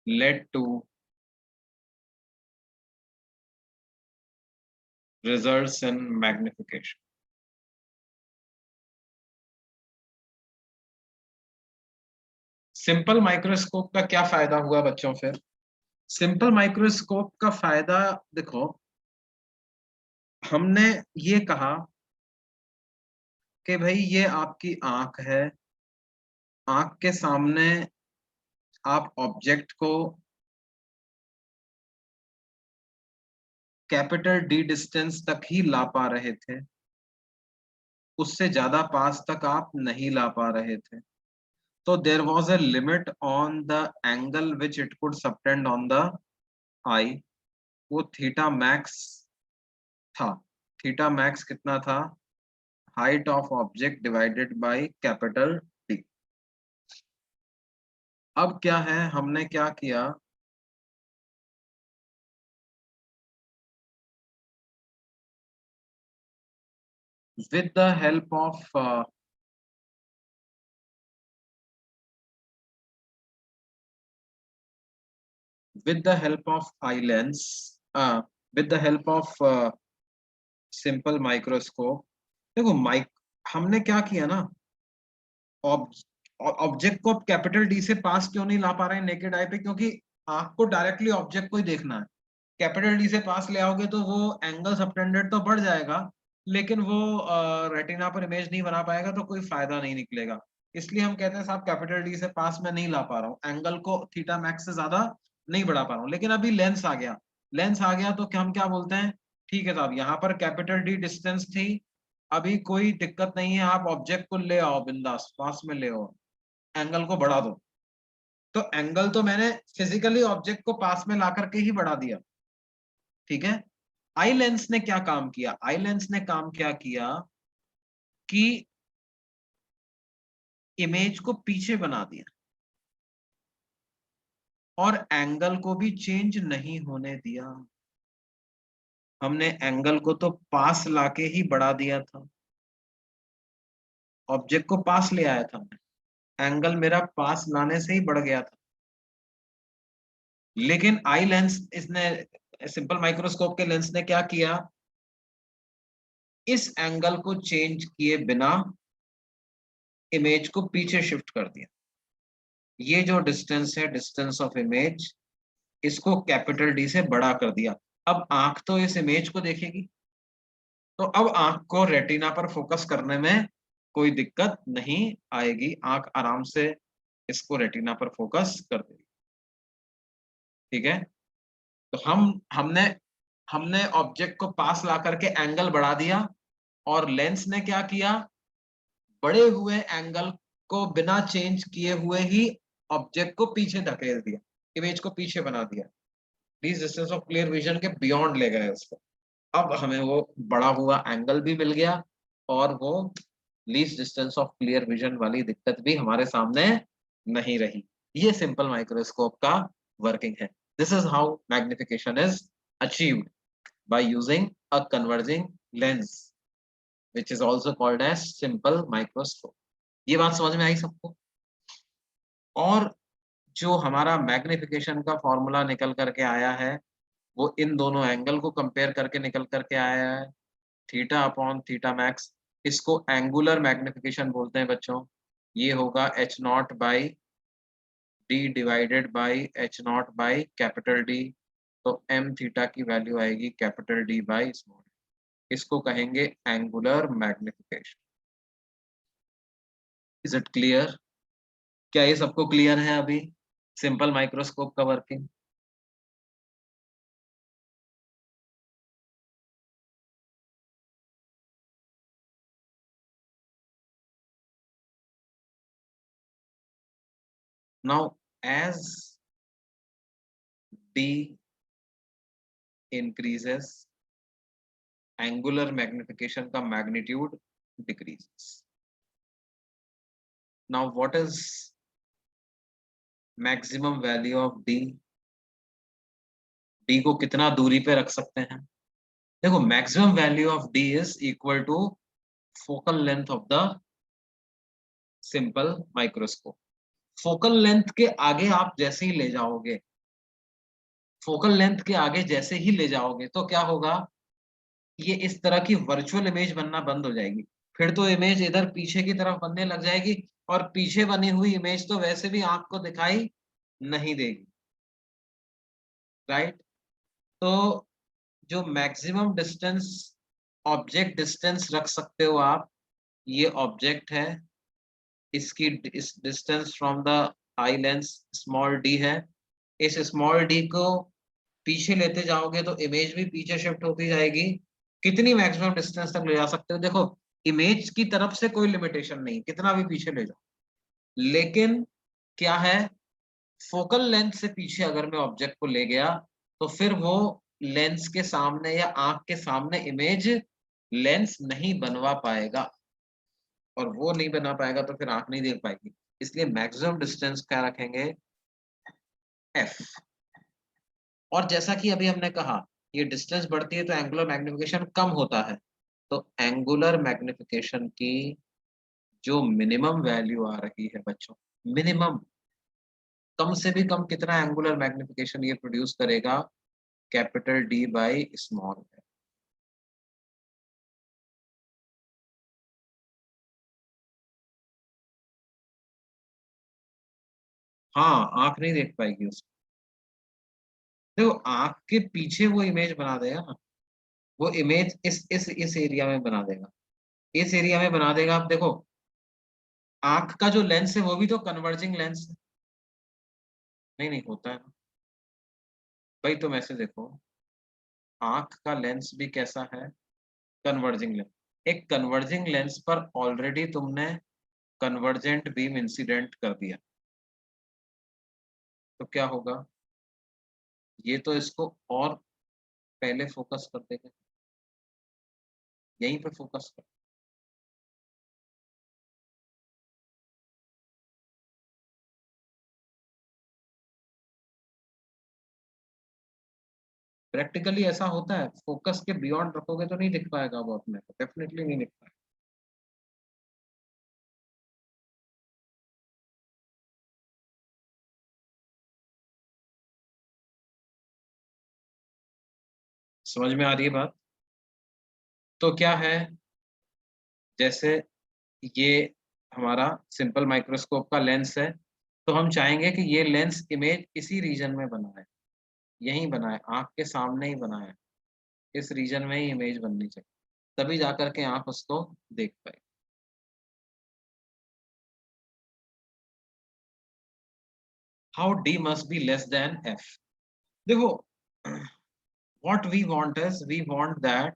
led to results in magnification। Simple microscope का क्या फायदा हुआ बच्चों? फिर सिंपल माइक्रोस्कोप का फायदा देखो, हमने ये कहा कि भाई ये आपकी आंख है, आंख के सामने आप ऑब्जेक्ट को कैपिटल डी डिस्टेंस तक ही ला पा रहे थे, उससे ज्यादा पास तक आप नहीं ला पा रहे थे। तो there was a limit on the angle which it could subtend on the eye, वो थीटा मैक्स था। थीटा मैक्स कितना था? Height of object divided by capital D. अब क्या है, हमने क्या किया, with the help of with the help of eye lens, with the help of simple microscope. देखो माइक हमने क्या किया ना, ऑब्जेक्ट को अब कैपिटल डी से पास क्यों नहीं ला पा रहे हैं नेकेड आई पे? क्योंकि आंख को डायरेक्टली ऑब्जेक्ट को ही देखना है। कैपिटल डी से पास ले आओगे तो वो एंगल सबटेंडेड तो बढ़ जाएगा, लेकिन वो रेटिना पर इमेज नहीं बना पाएगा, तो कोई फायदा नहीं निकलेगा। इसलिए हम कहते हैं साहब कैपिटल डी से पास में नहीं ला पा रहा हूँ, एंगल को थीटा मैक्स से ज्यादा नहीं बढ़ा पा रहा हूँ। लेकिन अभी लेंस आ गया, लेंस आ गया तो क्या हम क्या बोलते हैं, ठीक है साहब यहाँ पर कैपिटल डी डिस्टेंस थी, अभी कोई दिक्कत नहीं है, आप ऑब्जेक्ट को ले आओ बिंदास पास में ले आओ, एंगल को बढ़ा दो। तो एंगल तो मैंने फिजिकली ऑब्जेक्ट को पास में ला करके ही बढ़ा दिया, ठीक है। आई लेंस ने क्या काम किया? आई लेंस ने काम क्या किया कि इमेज को पीछे बना दिया और एंगल को भी चेंज नहीं होने दिया। हमने एंगल को तो पास लाके ही बढ़ा दिया था, ऑब्जेक्ट को पास ले आया था, एंगल मेरा पास लाने से ही बढ़ गया था। लेकिन आई लेंस, इसने सिंपल माइक्रोस्कोप के लेंस ने क्या किया, इस एंगल को चेंज किए बिना इमेज को पीछे शिफ्ट कर दिया। ये जो डिस्टेंस है, डिस्टेंस ऑफ इमेज, इसको कैपिटल डी से बड़ा कर दिया। अब आंख तो इस इमेज को देखेगी, तो अब आंख को रेटिना पर फोकस करने में कोई दिक्कत नहीं आएगी, आंख आराम से इसको रेटिना पर फोकस कर देगी, ठीक है। तो हमने हमने ऑब्जेक्ट को पास ला करके एंगल बढ़ा दिया, और लेंस ने क्या किया, बड़े हुए एंगल को बिना चेंज किए हुए ही ऑब्जेक्ट को पीछे धकेल दिया, इमेज को पीछे बना दिया, least distance of clear vision के बियॉन्ड ले गए उसको। अब हमें वो बड़ा हुआ एंगल भी मिल गया, और वो least distance of clear vision वाली दिक्कत भी हमारे सामने नहीं रही। ये सिंपल माइक्रोस्कोप का वर्किंग है। This is how magnification is achieved by using a converging lens, which is also called as simple microscope. ये बात समझ में आई सबको? और जो हमारा मैग्निफिकेशन का फॉर्मूला निकल करके आया है वो इन दोनों एंगल को कंपेयर करके निकल करके आया है, थीटा अपॉन थीटा मैक्स। इसको एंगुलर मैग्निफिकेशन बोलते हैं बच्चों। ये होगा H not by D divided by H not by capital D. तो एम थीटा की वैल्यू आएगी कैपिटल डी बाई स्मॉल। इसको कहेंगे angular magnification. Is it clear? क्या ये सबको क्लियर है अभी सिंपल माइक्रोस्कोप का working? Now, as d increases, angular magnification का magnitude decreases. Now, what is maximum value of d? d को कितना दूरी पे रख सकते हैं? देखो, maximum value of d is equal to focal length of the simple microscope. Focal length के आगे आप जैसे ही ले जाओगे, फोकल लेंथ के आगे जैसे ही ले जाओगे तो क्या होगा, ये इस तरह की वर्चुअल इमेज बनना बंद हो जाएगी। फिर तो इमेज इधर पीछे की तरफ बनने लग जाएगी और पीछे बनी हुई इमेज तो वैसे भी आंख को दिखाई नहीं देगी, राइट? तो जो मैक्सिमम डिस्टेंस ऑब्जेक्ट डिस्टेंस रख सकते हो आप, ये ऑब्जेक्ट है, इसकी इस distance from the eye lens small D है। इस स्मॉल डी को पीछे लेते जाओगे तो इमेज भी पीछे शिफ्ट होती जाएगी। कितनी मैक्सिमम डिस्टेंस तक ले जा सकते हो? देखो, इमेज की तरफ से कोई लिमिटेशन नहीं, कितना भी पीछे ले जाओ। लेकिन क्या है, फोकल लेंथ से पीछे अगर मैं ऑब्जेक्ट को ले गया तो फिर वो लेंस के सामने या आंख के सामने इमेज लेंस नहीं बनवा पाएगा, और वो नहीं बना पाएगा तो फिर आंख नहीं देख पाएगी। इसलिए मैक्सिमम डिस्टेंस क्या रखेंगे? एफ। और जैसा कि अभी हमने कहा, ये डिस्टेंस बढ़ती है तो एंगुलर मैग्निफिकेशन कम होता है। तो एंगुलर मैग्निफिकेशन की जो मिनिमम वैल्यू आ रही है बच्चों, मिनिमम, कम से भी कम कितना एंगुलर मैग्निफिकेशन ये प्रोड्यूस करेगा? Capital D by small. हाँ, आंख नहीं देख पाएगी उसको। देखो, आंख के पीछे वो इमेज बना देगा ना, वो इमेज इस एरिया में बना देगा, इस एरिया में बना देगा। आप देखो, आंख का जो लेंस है वो भी तो कन्वर्जिंग लेंस है। नहीं नहीं होता है ना भाई, तुम ऐसे देखो, आंख का लेंस भी कैसा है? Converging lens. एक कन्वर्जिंग लेंस पर ऑलरेडी तुमने कन्वर्जेंट बीम इंसिडेंट कर दिया, तो क्या होगा? ये तो इसको और पहले फोकस कर देगा, यहीं पे फोकस कर। प्रैक्टिकली ऐसा होता है, फोकस के बियॉन्ड रखोगे तो नहीं दिख पाएगा वो अपने को, डेफिनेटली नहीं दिख पाएगा। समझ में आ रही है बात? तो क्या है, जैसे ये हमारा सिंपल माइक्रोस्कोप का लेंस है, तो हम चाहेंगे कि ये लेंस इमेज इसी रीजन में बनाए, यहीं बनाए, आंख के सामने ही बनाए, इस रीजन में ही इमेज बननी चाहिए, तभी जाकर के आंख उसको देख पाए। How D must be less than F? देखो, what we want is, we want that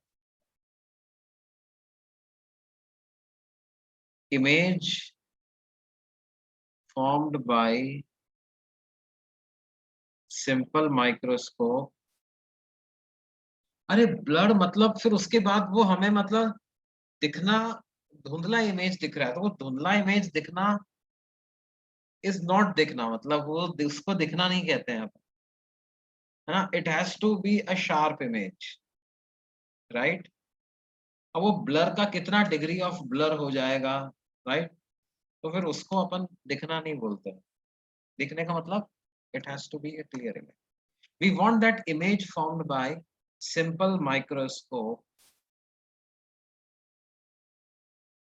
image formed by simple microscope। अरे ब्लड मतलब फिर उसके बाद वो हमें मतलब दिखना, धुंधला इमेज दिख रहा है तो वो धुंधला इमेज दिखना इज नॉट दिखना, मतलब वो उसको दिखना नहीं कहते हैं। है ना, it has to be a sharp image, right. अब वो ब्लर का कितना डिग्री ऑफ ब्लर हो जाएगा, राइट, तो फिर उसको अपन दिखना नहीं बोलते हैं। दिखने का मतलब it has to be a clear image. We want that image formed by simple microscope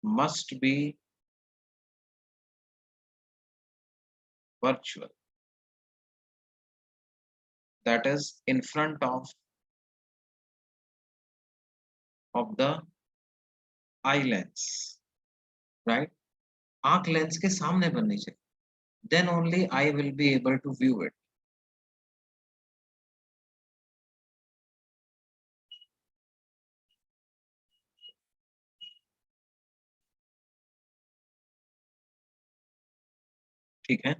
must be virtual, that is in front of the eye lens, right, आंख लेंस के सामने बननी चाहिए, then only I will be able to view it. ठीक है,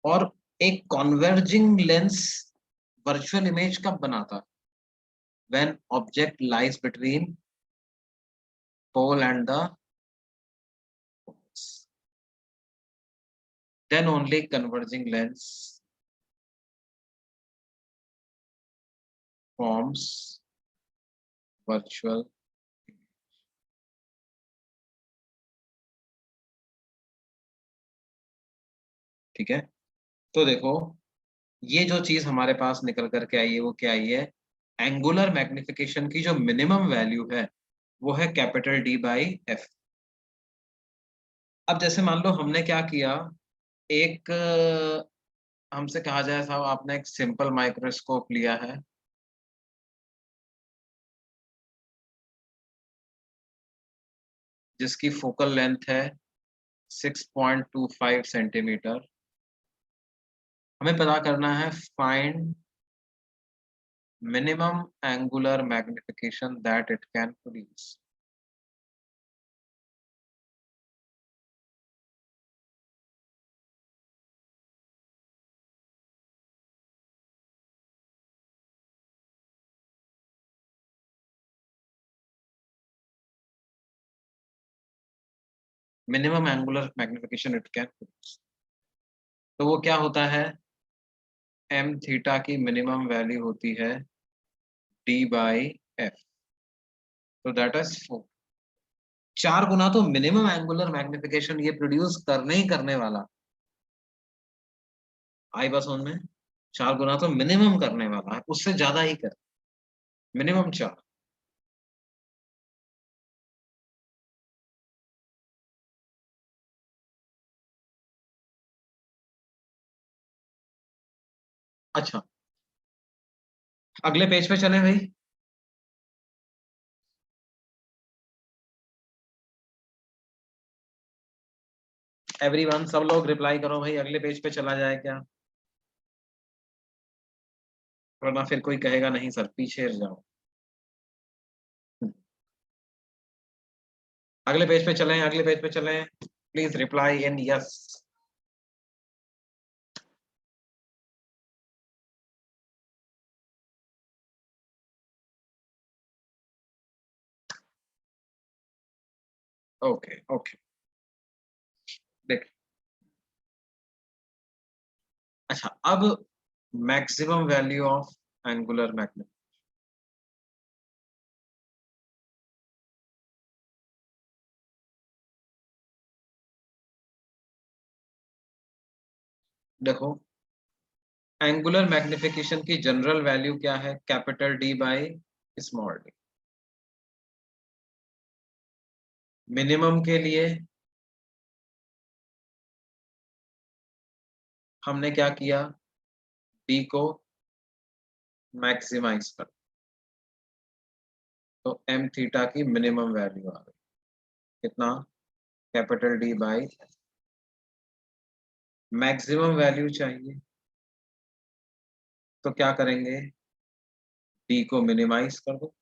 और एक converging lens virtual image कब बनाता, when object lies between pole and the poles, then only converging lens forms virtual image. ठीक है, तो देखो ये जो चीज हमारे पास निकल करके आई है वो क्या आई है, एंगुलर मैग्निफिकेशन की जो मिनिमम वैल्यू है वो है कैपिटल डी बाई एफ। अब जैसे मान लो हमने क्या किया, एक हमसे कहा जाए साहब आपने एक सिंपल माइक्रोस्कोप लिया है, जिसकी फोकल लेंथ है 6.25 सेंटीमीटर। हमें पता करना है find minimum angular magnification that it can produce. Minimum angular magnification it can produce, तो वो क्या होता है, एम थीटा की मिनिमम वैल्यू होती है डी बाई एफ, तो दैट इज 4। 4 गुना तो मिनिमम एंगुलर मैग्निफिकेशन ये प्रोड्यूस करने ही करने वाला, आई बस में 4 गुना तो मिनिमम करने वाला है, उससे ज्यादा ही कर, मिनिमम 4। अच्छा, अगले पेज पे चले भाई। एवरीवन सब लोग रिप्लाई करो भाई, अगले पेज पे चला जाए क्या, वरना फिर कोई कहेगा नहीं सर पीछे रह जाओ। अगले पेज पे चलें, अगले पेज पे चलें, please reply in yes. Okay okay, देख, अच्छा अब maximum value of angular magnet, देखो एंगुलर मैग्निफिकेशन की जनरल वैल्यू क्या है, capital D by small D. Minimum के लिए हमने क्या किया, डी को मैक्सिमाइज कर, तो एम थीटा की मिनिमम वैल्यू आ गई कितना, capital D by, maximum value चाहिए तो क्या करेंगे, डी को मिनिमाइज कर दो।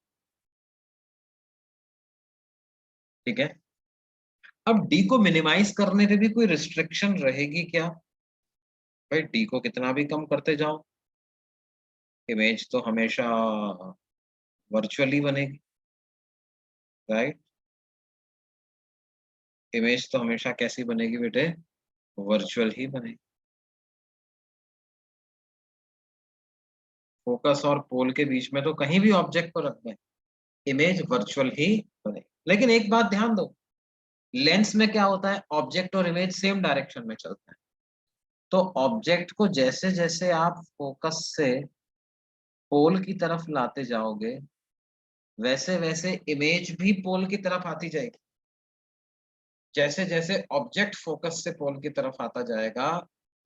ठीक है, अब डी को मिनिमाइज करने पे भी कोई रिस्ट्रिक्शन रहेगी क्या, भाई डी को कितना भी कम करते जाओ, इमेज तो हमेशा वर्चुअली बनेगी, राइट, इमेज तो हमेशा कैसी बनेगी बेटे, वर्चुअल ही बनेगी। फोकस और पोल के बीच में तो कहीं भी ऑब्जेक्ट को रख दें, इमेज वर्चुअल ही बनेगी। लेकिन एक बात ध्यान दो, लेंस में क्या होता है, ऑब्जेक्ट और इमेज सेम डायरेक्शन में चलते हैं। तो ऑब्जेक्ट को जैसे जैसे आप फोकस से पोल की तरफ लाते जाओगे, वैसे वैसे इमेज भी पोल की तरफ आती जाएगी। जैसे जैसे ऑब्जेक्ट फोकस से पोल की तरफ आता जाएगा,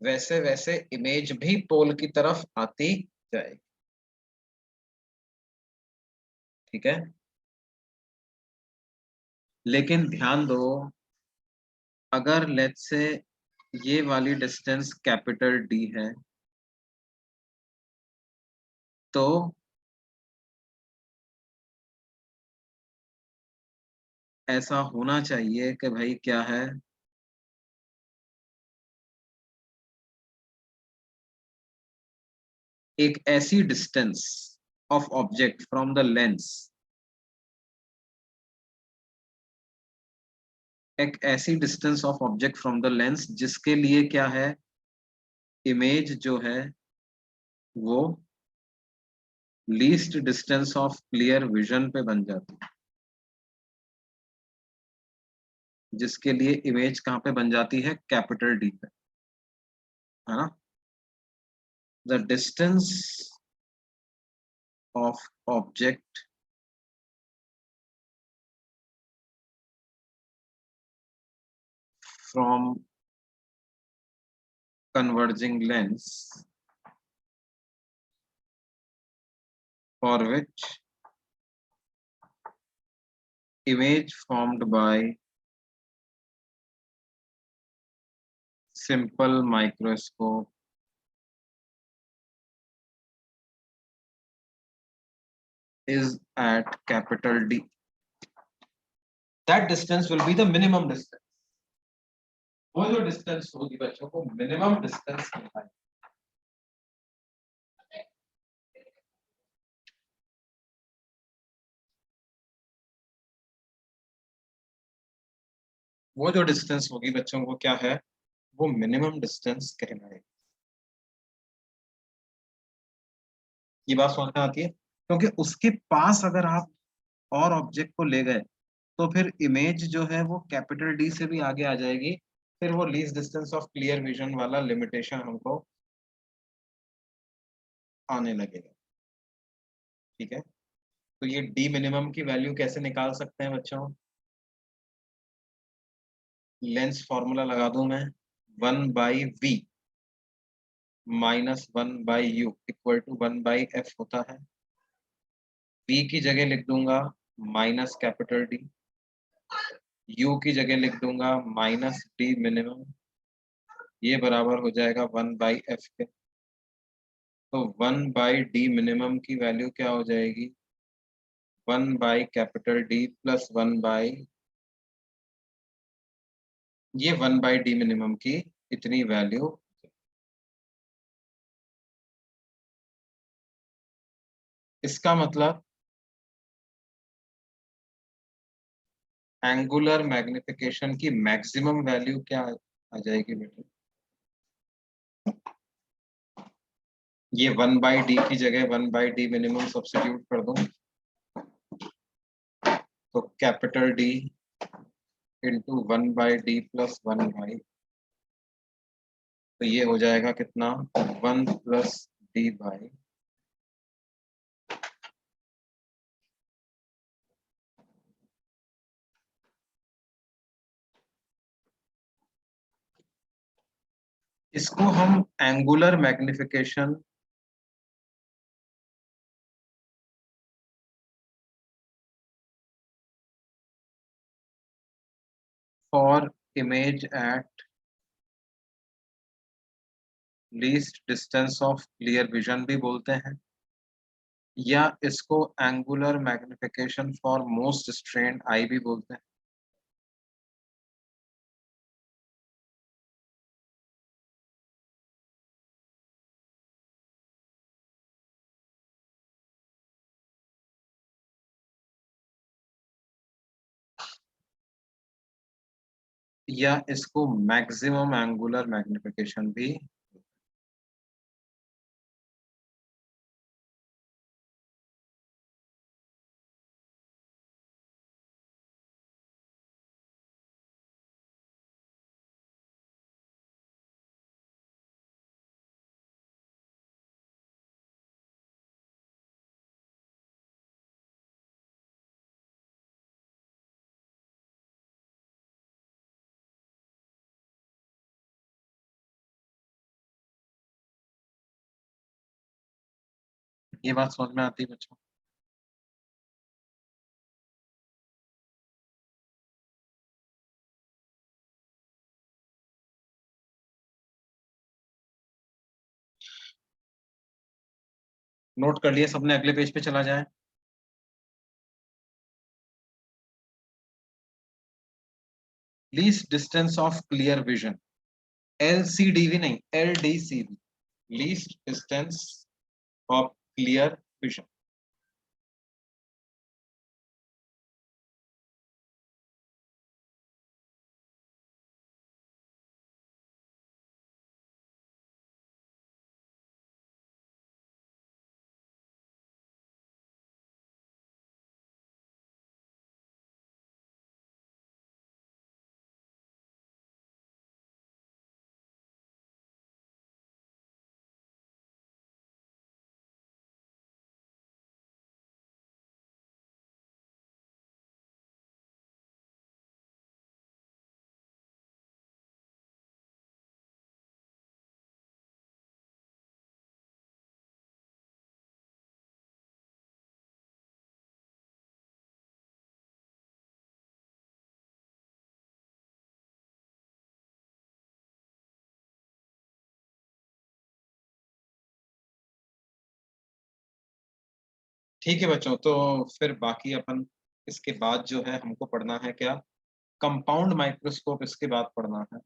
वैसे वैसे इमेज भी पोल की तरफ आती जाएगी। ठीक है, लेकिन ध्यान दो, अगर लेट्स से ये वाली डिस्टेंस कैपिटल डी है, तो ऐसा होना चाहिए कि भाई क्या है, एक ऐसी distance of object from the lens, एक ऐसी distance of object from the lens जिसके लिए क्या है, इमेज जो है वो least distance of clear vision पे बन जाती है। जिसके लिए इमेज कहाँ पे बन जाती है, कैपिटल डी पे, है ना। The distance of object from converging lens for which image formed by simple microscope is at capital D. That distance will be the minimum distance. वो जो डिस्टेंस होगी बच्चों को मिनिमम डिस्टेंस कहलाएगी। वो जो डिस्टेंस होगी बच्चों को क्या है, वो मिनिमम डिस्टेंस कहलाएगी। ये बात समझ में आती है, क्योंकि उसके पास अगर आप और ऑब्जेक्ट को ले गए, तो फिर इमेज जो है वो कैपिटल डी से भी आगे आ जाएगी, फिर वो least distance of clear vision वाला लिमिटेशन हमको आने लगेगा। ठीक है, तो ये डी मिनिमम की वैल्यू कैसे निकाल सकते हैं बच्चों, लेंस फॉर्मूला लगा दूं मैं, 1/v minus 1/u equal to 1/f होता है। v की जगह लिख दूंगा माइनस कैपिटल डी, u की जगह लिख दूंगा माइनस डी मिनिमम, ये बराबर हो जाएगा 1/f के। तो 1/d मिनिमम की वैल्यू क्या हो जाएगी, 1/D प्लस 1 ये 1/d मिनिमम की इतनी वैल्यू। इसका मतलब एंगुलर मैग्निफिकेशन की मैक्सिमम वैल्यू क्या आ जाएगी बेटा, ये 1/d की जगह 1/d मिनिमम सब्स्टिट्यूट कर दूं, तो capital D into 1/d plus 1/, तो ये हो जाएगा कितना, 1 प्लस d बाई, इसको हम angular magnification for image at least distance of clear vision भी बोलते हैं, या इसको angular magnification for most strained eye भी बोलते हैं। या इसको मैक्सिमम एंगुलर मैग्निफिकेशन भी। ये बात समझ में आती है बच्चों? नोट कर लिए सबने? अगले पेज पे चला जाए। Least distance of clear vision, LCDV नहीं, LDCV, least distance of clear vision. ठीक है बच्चों, तो फिर बाकी अपन इसके बाद जो है हमको पढ़ना है क्या? कंपाउंड माइक्रोस्कोप इसके बाद पढ़ना है।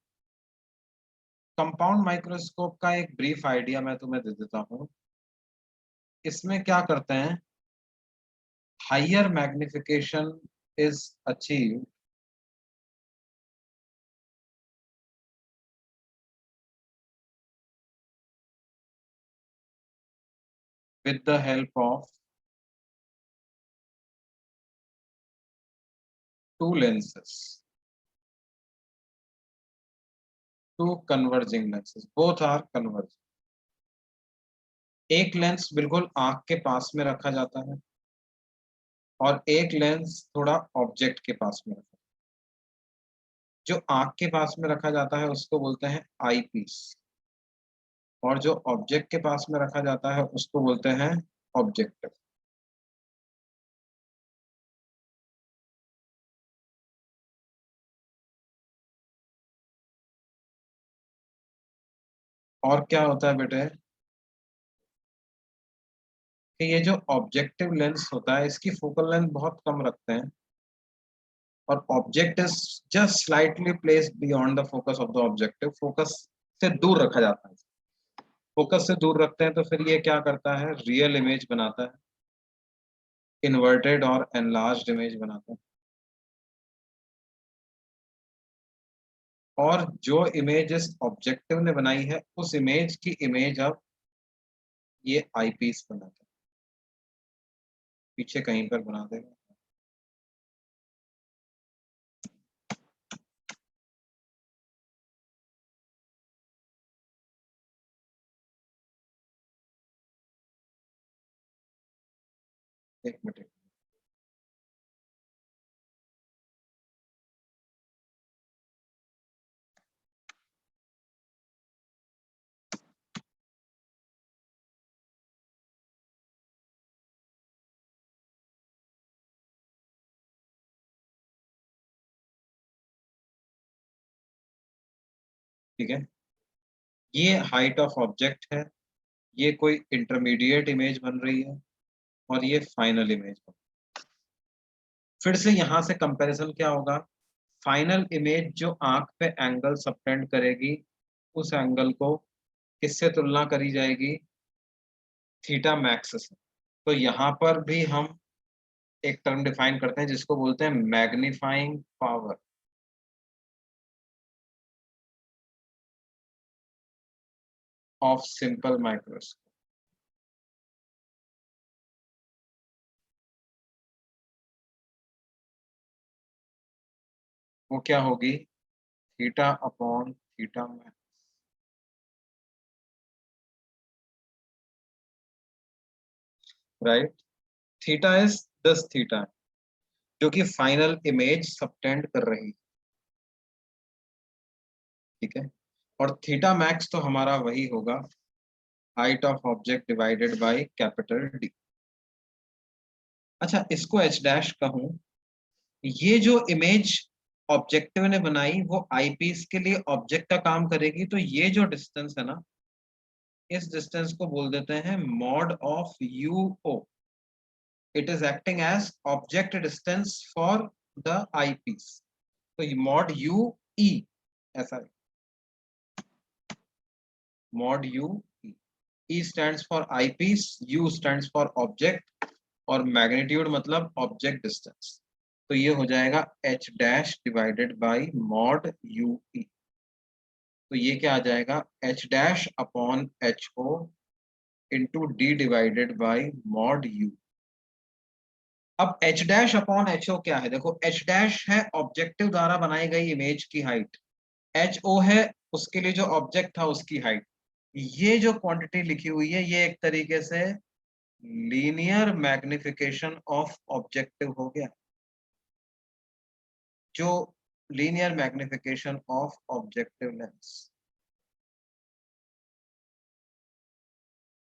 कंपाउंड माइक्रोस्कोप का एक ब्रीफ आइडिया मैं तुम्हें दे देता हूँ। इसमें क्या करते हैं, higher magnification is achieved with the help of two lenses, two converging lenses, both are converging। एक लेंस बिल्कुल आंख के पास में रखा जाता है और एक लेंस थोड़ा ऑब्जेक्ट के पास में रखा। जो आंख के पास में रखा जाता है उसको बोलते हैं आई पीस, और जो ऑब्जेक्ट के पास में रखा जाता है उसको बोलते हैं ऑब्जेक्टिव। और क्या होता है बेटे कि ये जो ऑब्जेक्टिव लेंस होता है इसकी फोकल लेंथ बहुत कम रखते हैं, और object is just slightly placed beyond the focus of the objective. Focus से दूर रखा जाता है। फोकस से दूर रखते हैं तो फिर ये क्या करता है, रियल इमेज बनाता है, इन्वर्टेड और एनलार्ज्ड इमेज बनाता है। और जो इमेज इस ऑब्जेक्टिव ने बनाई है उस इमेज की इमेज अब ये आईपीस बनाता है, पीछे कहीं पर बना देगा। एक मिनट। ठीक है, ये हाइट ऑफ ऑब्जेक्ट है, ये कोई इंटरमीडिएट इमेज बन रही है, और ये फाइनल इमेज बन। फिर से यहाँ से कंपैरिजन क्या होगा, फाइनल इमेज जो आंख पे एंगल सबटेंड करेगी उस एंगल को किससे तुलना करी जाएगी, थीटा मैक्स से। तो यहाँ पर भी हम एक टर्म डिफाइन करते हैं जिसको बोलते हैं magnifying power of simple microscope. वो क्या होगी, theta upon theta max, right. Theta is 10 theta जो कि फाइनल इमेज सबटेंड कर रही है, ठीक है। और थीटा मैक्स तो हमारा वही होगा height of object divided by capital D. अच्छा, इसको एच डैश कहूं, ये जो इमेज ऑब्जेक्टिव ने बनाई वो आईपीस के लिए ऑब्जेक्ट का काम करेगी, तो ये जो डिस्टेंस है ना, इस डिस्टेंस को बोल देते हैं mod of u o. It is acting as object distance for the eyepiece, तो ये मॉड यू ई ऐसा है, mod u e. E stands for eyepiece, u stands for object, और मैग्नीट्यूड मतलब ऑब्जेक्ट डिस्टेंस। तो ये हो जाएगा h dash divided by mod u e. तो ये क्या आ जाएगा, h dash upon h o into d divided by mod u. अब एच डैश अपॉन एच ओ क्या है, देखो एच डैश है ऑब्जेक्टिव द्वारा बनाई गई इमेज की हाइट, एच ओ है उसके लिए जो ऑब्जेक्ट था उसकी हाइट। ये जो क्वांटिटी लिखी हुई है ये एक तरीके से लीनियर मैग्निफिकेशन ऑफ ऑब्जेक्टिव हो गया, जो linear magnification of objective lens.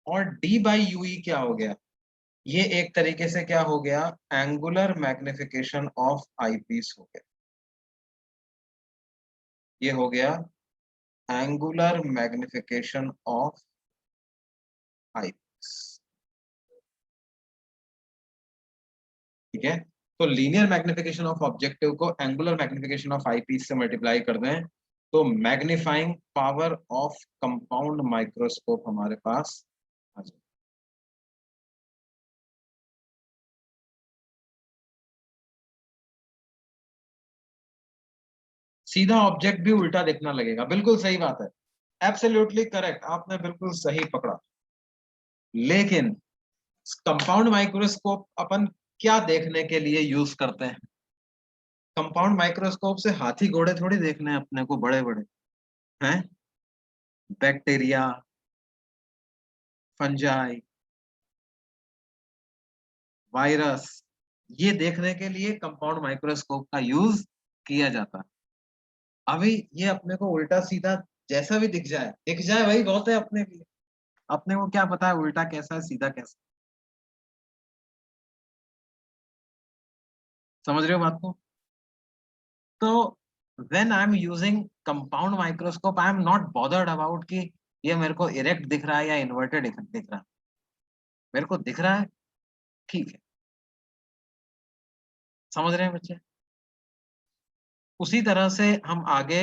और डी बाई यू ई क्या हो गया, ये एक तरीके से क्या हो गया, एंगुलर मैग्निफिकेशन ऑफ आईपीस हो गया। ये हो गया एंगुलर मैग्निफिकेशन ऑफ आईपीस। ठीक है, तो लीनियर मैग्निफिकेशन ऑफ ऑब्जेक्टिव को एंगुलर मैग्निफिकेशन ऑफ आईपीस से मल्टीप्लाई कर दें तो magnifying power of compound microscope हमारे पास आ जाए। सीधा ऑब्जेक्ट भी उल्टा दिखना लगेगा, बिल्कुल सही बात है, एब्सोल्युटली करेक्ट, आपने बिल्कुल सही पकड़ा। लेकिन कंपाउंड माइक्रोस्कोप अपन क्या देखने के लिए यूज करते हैं, कंपाउंड माइक्रोस्कोप से हाथी घोड़े थोड़ी देखने हैं अपने को, बड़े बड़े हैं, बैक्टीरिया, फंजाई, वायरस, ये देखने के लिए कंपाउंड माइक्रोस्कोप का यूज किया जाता है। अभी ये अपने को उल्टा सीधा जैसा भी दिख जाए वही बहुत है अपने लिए, अपने को क्या पता है उल्टा कैसा है सीधा कैसा। समझ रहे हो बात को? तो when I am using compound microscope I am not bothered about कि ये मेरे को इरेक्ट दिख रहा है या इन्वर्टेड दिख रहा है, मेरे को दिख रहा है, ठीक है। समझ रहे हैं बच्चे? उसी तरह से हम आगे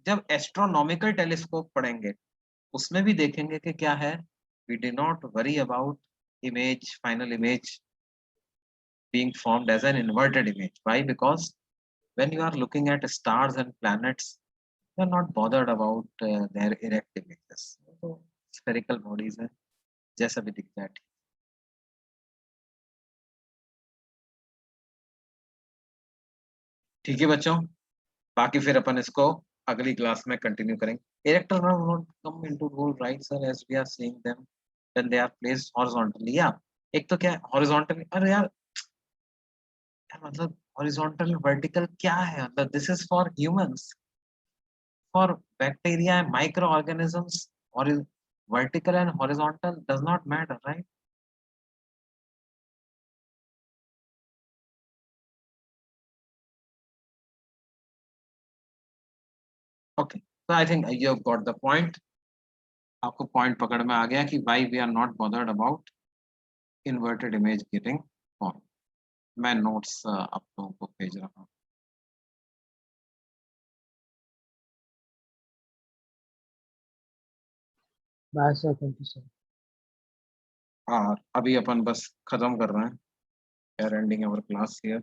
जब एस्ट्रोनॉमिकल टेलीस्कोप पढ़ेंगे उसमें भी देखेंगे कि क्या है, we do not worry about image, final image being formed as an inverted image. Why? Because when you are looking at stars and planets, you are not bothered about their erect images. So spherical bodies है, जैसा भी दिखता है। ठीक है बच्चों, बाकी फिर अपन इसको अगली क्लास में कंटिन्यू करेंगे। Erector not come into role right sir, as we are seeing them when they are placed horizontally. या एक तो क्या हॉरिजॉन्टली, अरे यार मतलब हॉरिजॉन्टल वर्टिकल क्या है, मतलब this is for humans, for bacteria and microorganisms, or vertical and horizontal does not matter, right? Okay, so I think you have got the point. आपको पॉइंट पकड़ में आ गया कि why we are not bothered about inverted image getting formed. मैं notes आप लोगों को भेज रहा हूँ। Bye sir, thank you sir. और अभी अपन बस खत्म कर रहे हैं, we are ending our class here.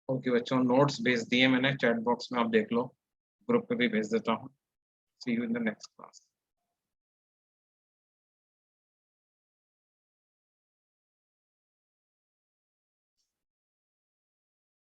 Okay बच्चों, नोट्स भेज दिए मैंने चैट बॉक्स में, आप देख लो, ग्रुप पे भी भेज देता हूँ। See you in the next class.